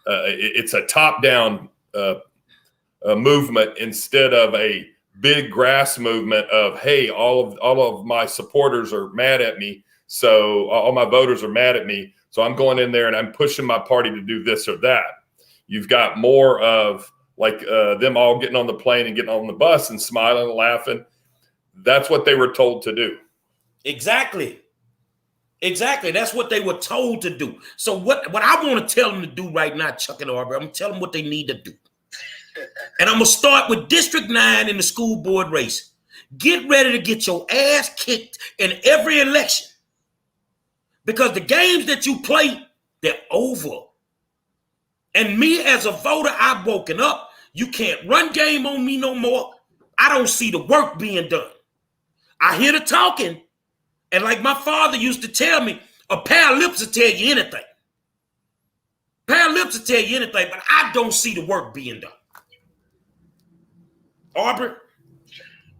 S2: it's a top down movement instead of a big grass movement of, hey, all of my supporters are mad at me, so all my voters are mad at me, so I'm going in there and I'm pushing my party to do this or that. You've got more of like them all getting on the plane and getting on the bus and smiling and laughing. That's what they were told to do.
S1: Exactly. Exactly. That's what they were told to do. So what I want to tell them to do right now, Chuck and Aubrey, I'm going to tell them what they need to do. And I'm going to start with District 9 in the school board race. Get ready to get your ass kicked in every election. Because the games that you play, they're over. And me as a voter, I've woken up. You can't run game on me no more. I don't see the work being done. I hear the talking. And like my father used to tell me, a pair of lips will tell you anything. A pair of lips will tell you anything, but I don't see the work being done. Aubrey?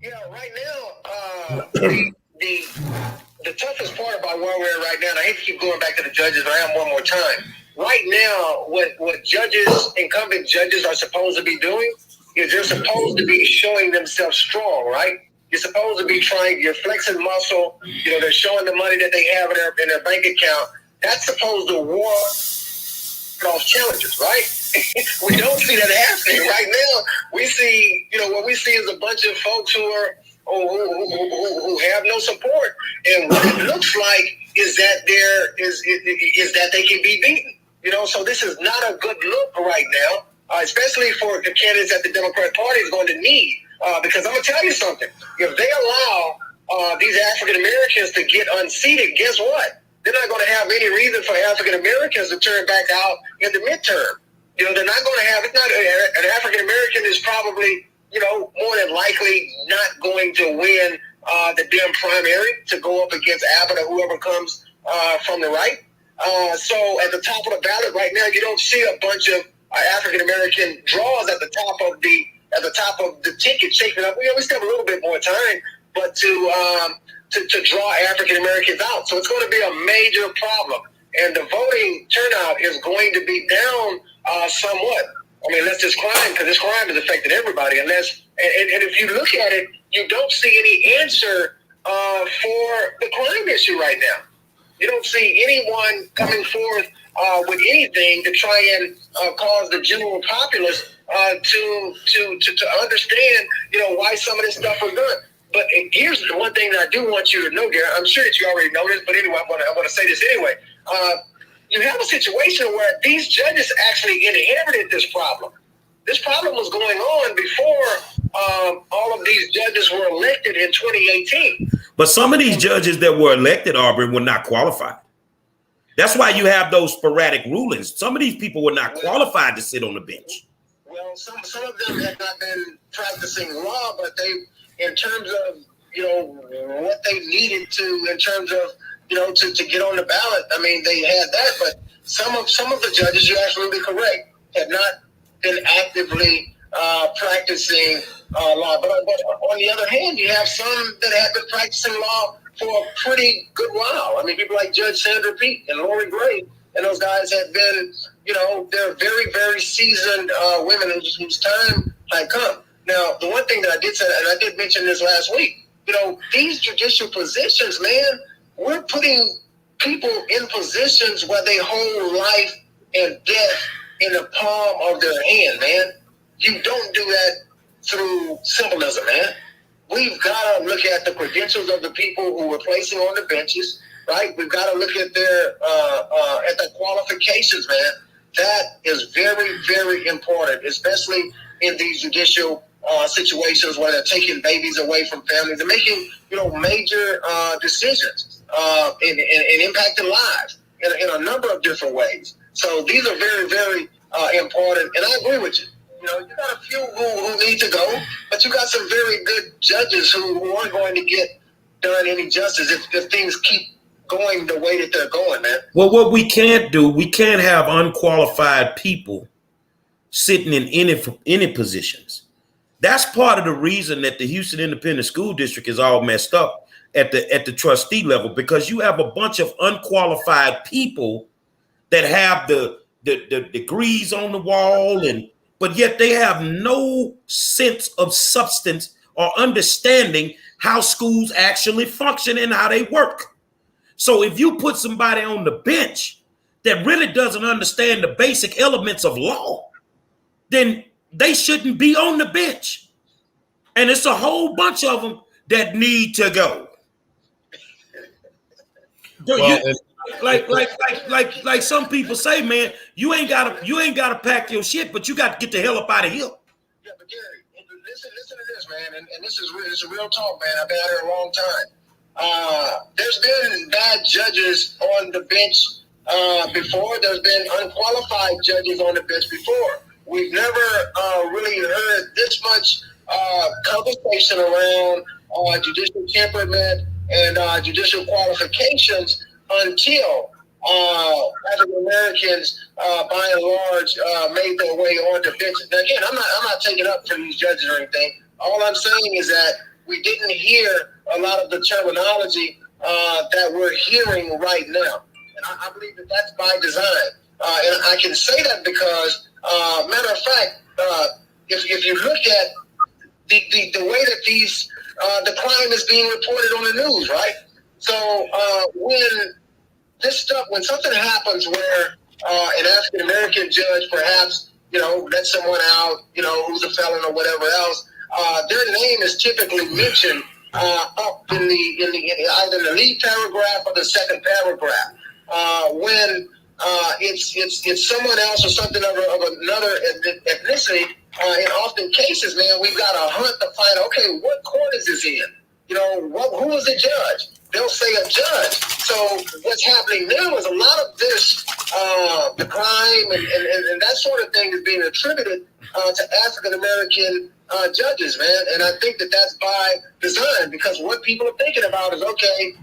S3: Yeah, right now, the toughest part about where we're at right now, and I hate to keep going back to the judges, but I am one more time. Right now, what judges, incumbent judges are supposed to be doing is they're supposed to be showing themselves strong, right? You're supposed to be you're flexing muscle. You know, they're showing the money that they have in their bank account. That's supposed to ward off challenges, right? We don't see that happening right now. We see, what we see is a bunch of folks who who have no support, and what it looks like is that is that they can be beaten. So this is not a good look right now, especially for the candidates that the Democratic Party is going to need. Because I'm going to tell you something. If they allow these African Americans to get unseated, guess what? They're not going to have any reason for African Americans to turn back out in the midterm. They're not going to have, an African American is probably, more than likely not going to win the Dem primary to go up against Abbott or whoever comes from the right. So at the top of the ballot right now, you don't see a bunch of African American draws at the top of the ticket shaping up. We still have a little bit more time, but to draw African Americans out. So it's going to be a major problem. And the voting turnout is going to be down somewhat. I mean, unless this crime, because this crime has affected everybody. And if you look at it, you don't see any answer for the crime issue right now. You don't see anyone coming forth with anything to try and cause the general populace to understand, why some of this stuff was done. But here's the one thing that I do want you to know, Gary. I'm sure that you already know this, but anyway, I'm going to say this anyway. You have a situation where these judges actually inherited this problem. This problem was going on before all of these judges were elected in 2018.
S1: But some of these judges that were elected, Aubrey, were not qualified. That's why you have those sporadic rulings. Some of these people were not qualified to sit on the bench.
S3: Well, some of them had not been practicing law, but they, in terms of, what they needed to, in terms of, to get on the ballot, I mean, they had that, but some of the judges, you're absolutely correct, had not been actively practicing law. But on the other hand, you have some that have been practicing law for a pretty good while. I mean, people like Judge Sandra Peet and Lori Gray, and those guys have been, they're very, very seasoned women whose time had come. Now, the one thing that I did say, and I did mention this last week, these judicial positions, man, we're putting people in positions where they hold life and death in the palm of their hand, man. You don't do that through symbolism, man. We've got to look at the credentials of the people who we're placing on the benches, right? We've got to look at their qualifications, man. That is very, very important, especially in these judicial situations where they're taking babies away from families and making, major decisions and impacting lives in a number of different ways. So these are very, very important. And I agree with you. You got a few who need to go, but you got some very good judges who aren't going to get done any justice if things keep going the way that they're going, man.
S1: Well, what we can't do, we can't have unqualified people sitting in any positions. That's part of the reason that the Houston Independent School District is all messed up at the trustee level, because you have a bunch of unqualified people that have the degrees on the wall, but yet they have no sense of substance or understanding how schools actually function and how they work. So if you put somebody on the bench that really doesn't understand the basic elements of law, then they shouldn't be on the bench. And it's a whole bunch of them that need to go.
S2: Well,
S1: Like some people say, man, you ain't gotta pack your shit, but you got to get the hell up out of here.
S3: Yeah, but Gary, listen to this, man, and this is real talk, man. I've been out here a long time. There's been bad judges on the bench before. There's been unqualified judges on the bench before. We've never really heard this much conversation around judicial temperament and judicial qualifications until African Americans, by and large, made their way on the bench. Now, again, I'm not taking up for these judges or anything. All I'm saying is that we didn't hear a lot of the terminology that we're hearing right now, and I believe that that's by design. And I can say that because, matter of fact, if you look at the way that these the crime is being reported on the news, right? So when something happens where an African American judge perhaps lets someone out, who's a felon or whatever else, their name is typically mentioned up in either the lead paragraph or the second paragraph. When it's someone else or something of another ethnicity. In often cases, man, we've got to hunt to find, okay, what court is this in? Who is the judge? They'll say a judge. So what's happening now is a lot of this, the crime and that sort of thing is being attributed to African-American judges, man. And I think that that's by design, because what people are thinking about is, okay,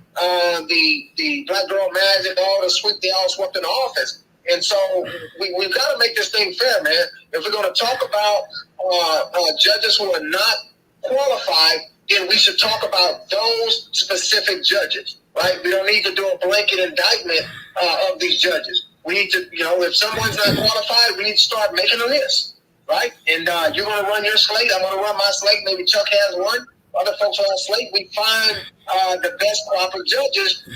S3: the Black Girl Magic, all the sweep, they all swept in the office. And so we've got to make this thing fair, man. If we're going to talk about judges who are not qualified, then we should talk about those specific judges, right? We don't need to do a blanket indictment of these judges. We need to, if someone's not qualified, we need to start making a list, right? And you're going to run your slate. I'm going to run my slate. Maybe Chuck has one. Other folks on our slate. We find the best proper judges,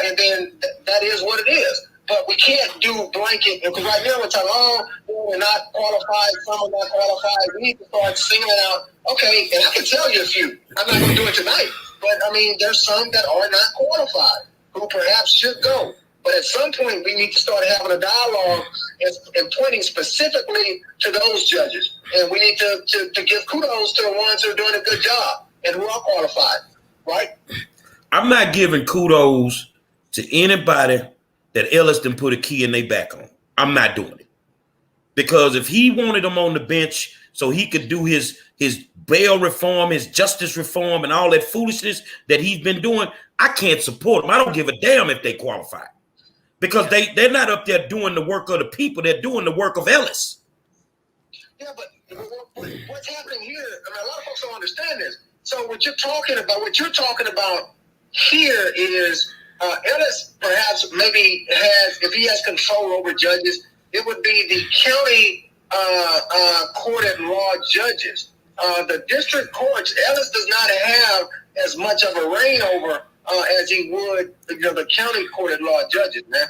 S3: and then that is what it is. But we can't do blanket, because right now we're talking, we're not qualified, some are not qualified. We need to start singling out, okay, and I can tell you a few. I'm not going to do it tonight, but there's some that are not qualified who perhaps should go. But at some point, we need to start having a dialogue and pointing specifically to those judges. And we need to give kudos to the ones who are doing a good job and who are qualified, right?
S1: I'm not giving kudos to anybody that Ellis done put a key in their back on. I'm not doing it. Because if he wanted them on the bench so he could do his bail reform, his justice reform, and all that foolishness that he's been doing, I can't support him. I don't give a damn if they qualify. Because they're not up there doing the work of the people. They're doing the work of Ellis.
S3: Yeah, but what's happening here, a lot of folks don't understand this. So what you're talking about here is Ellis perhaps maybe if he has control over judges, it would be the county court at law judges. The district courts, Ellis does not have as much of a reign over as he would the county court at law judges, man.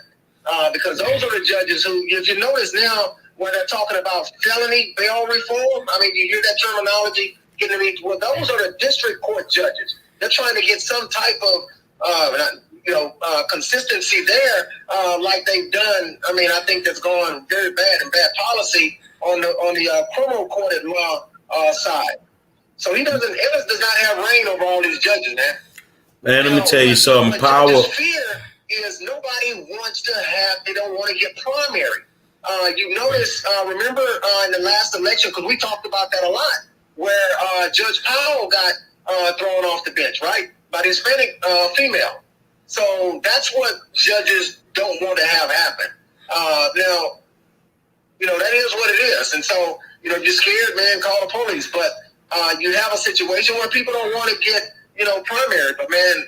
S3: Because those are the judges who, if you notice now, when they're talking about felony bail reform, you hear that terminology getting read. Well, those are the district court judges. They're trying to get some type of consistency there, like they've done. I think that's gone very bad and bad policy on the criminal court at law side. So Ellis does not have reign over all these judges, man.
S1: Man, let me tell you something. Power.
S3: The fear is nobody wants to they don't want to get primary. You notice, remember in the last election, because we talked about that a lot, where Judge Powell got thrown off the bench, right, by the Hispanic female. So that's what judges don't want to have happen. Now, that is what it is. And so, you're scared, man, call the police. But you have a situation where people don't want to get, primary. But, man,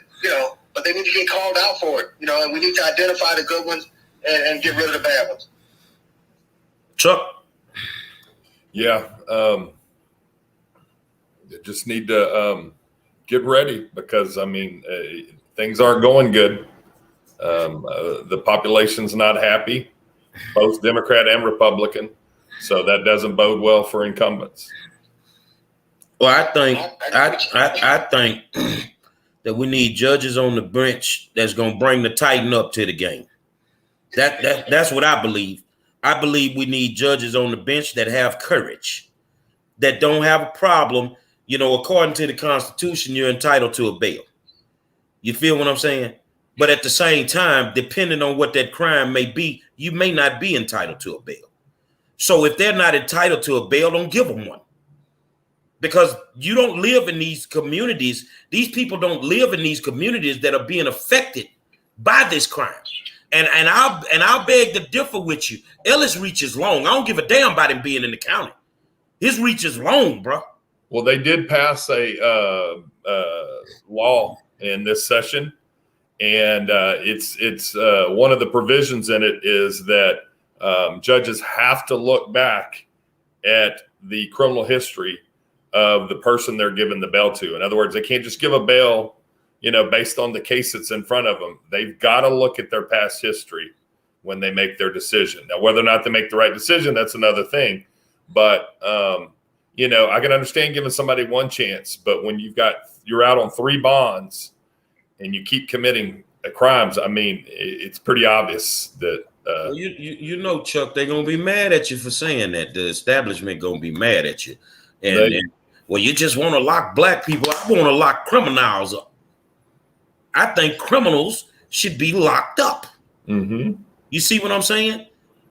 S3: but they need to get called out for it, and we need to identify the good ones and get rid of the bad ones.
S1: Chuck?
S2: Yeah. Just need to get ready because, things aren't going good. The population's not happy, both Democrat and Republican. So that doesn't bode well for incumbents.
S1: Well, I think that we need judges on the bench that's going to bring the Titan up to the game. That's what I believe. I believe we need judges on the bench that have courage, that don't have a problem. You know, according to the Constitution, you're entitled to a bail. You feel what I'm saying? But at the same time, depending on what that crime may be, you may not be entitled to a bail. So if they're not entitled to a bail, don't give them one. Because you don't live in these communities. These people don't live in these communities that are being affected by this crime. And I'll beg to differ with you. Ellis' reach is long. I don't give a damn about him being in the county. His reach is long, bro.
S2: Well, they did pass a law in this session, and it's one of the provisions in it is that judges have to look back at the criminal history of the person they're giving the bail to. In other words, they can't just give a bail, you know, based on the case that's in front of them. They've got to look at their past history when they make their decision. Now, whether or not they make the right decision, that's another thing. But, you know, I can understand giving somebody one chance, but when you're out on 3 bonds and you keep committing crimes, I mean, it's pretty obvious that.
S1: Well, you know, Chuck, they're going to be mad at you for saying that. The establishment going to be mad at you. And well, you just want to lock black people. I want to lock criminals up. I think criminals should be locked up.
S2: Mm-hmm.
S1: You see what I'm saying?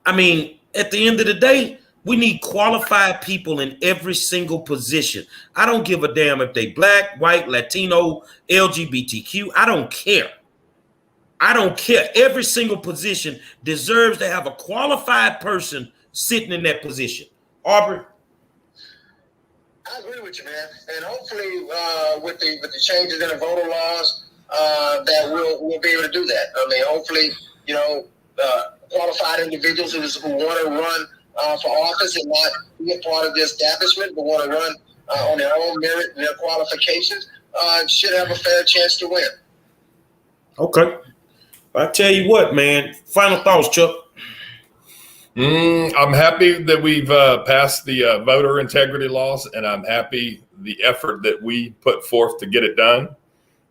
S1: I mean, at the end of the day, we need qualified people in every single position. I don't give a damn if they black, white, Latino, LGBTQ. I don't care. I don't care. Every single position deserves to have a qualified person sitting in that position. Aubrey?
S3: I agree with you, man. And hopefully with the changes in the voter laws, that we'll be able to do that. I mean, hopefully, you know, qualified individuals who want to run for office and not be a part of the establishment, but want to run on their own merit and their qualifications, should have a fair chance to win.
S1: Okay. I tell you what, man. Final thoughts, Chuck.
S2: I'm happy that we've passed the voter integrity laws, and I'm happy the effort that we put forth to get it done.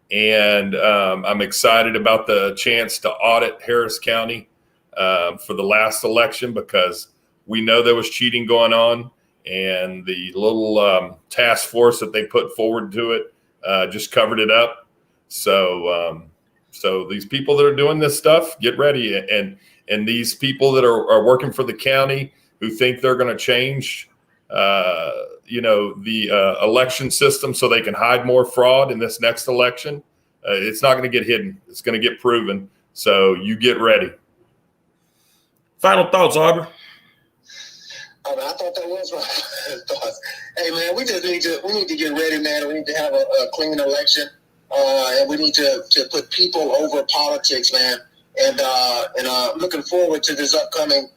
S2: And I'm excited about the chance to audit Harris County for the last election, because we know there was cheating going on, and the little task force that they put forward to it just covered it up. So these people that are doing this stuff, get ready. And these people that are working for the county who think they're going to change, you know, the election system so they can hide more fraud in this next election, it's not going to get hidden. It's going to get proven. So you get ready.
S1: Final thoughts, Aubrey.
S3: I thought that was my thoughts. Hey, man, we need to get ready, man. We need to have a clean election, and we need to put people over politics, man. And looking forward to this upcoming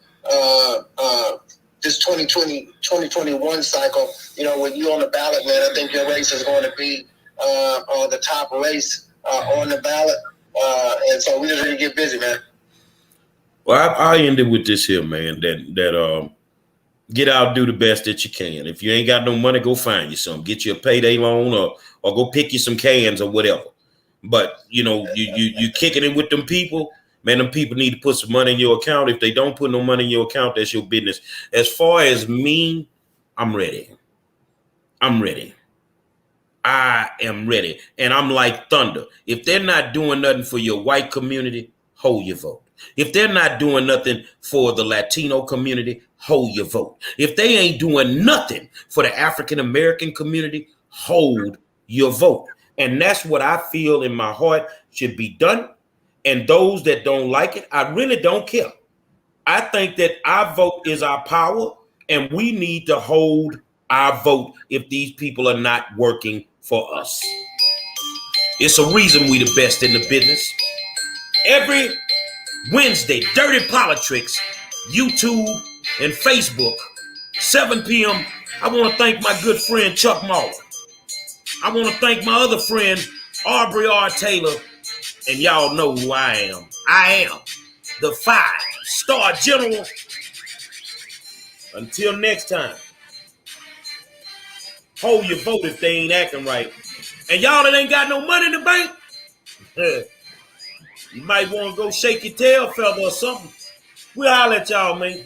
S3: this 2021 cycle. You know, with you on the ballot, man, I think your race is going to be the top race on the ballot. And so we just need to get busy, man.
S1: Well, I ended with this here, man, that get out, do the best that you can. If you ain't got no money, go find you some. Get you a payday loan or go pick you some cans or whatever. But, you know, you kicking it with them people. Man, them people need to put some money in your account. If they don't put no money in your account, that's your business. As far as me, I'm ready. I'm ready. I am ready. And I'm like thunder. If they're not doing nothing for your white community, hold your vote. If they're not doing nothing for the Latino community, hold your vote. If they ain't doing nothing for the African-American community, hold your vote. And that's what I feel in my heart should be done. And those that don't like it, I really don't care. I think that our vote is our power, and we need to hold our vote if these people are not working for us. It's a reason we the best in the business. Every Wednesday, Dirty POLITRICKZ, YouTube and Facebook, 7 p.m. I want to thank my good friend Chuck Mauldin. I want to thank my other friend Aubrey R. Taylor. And y'all know who I am. I am the 5-star general Until next time, hold your vote if they ain't acting right. And y'all that ain't got no money in the bank, you might want to go shake your tail feather or something. We'll holler at y'all, man.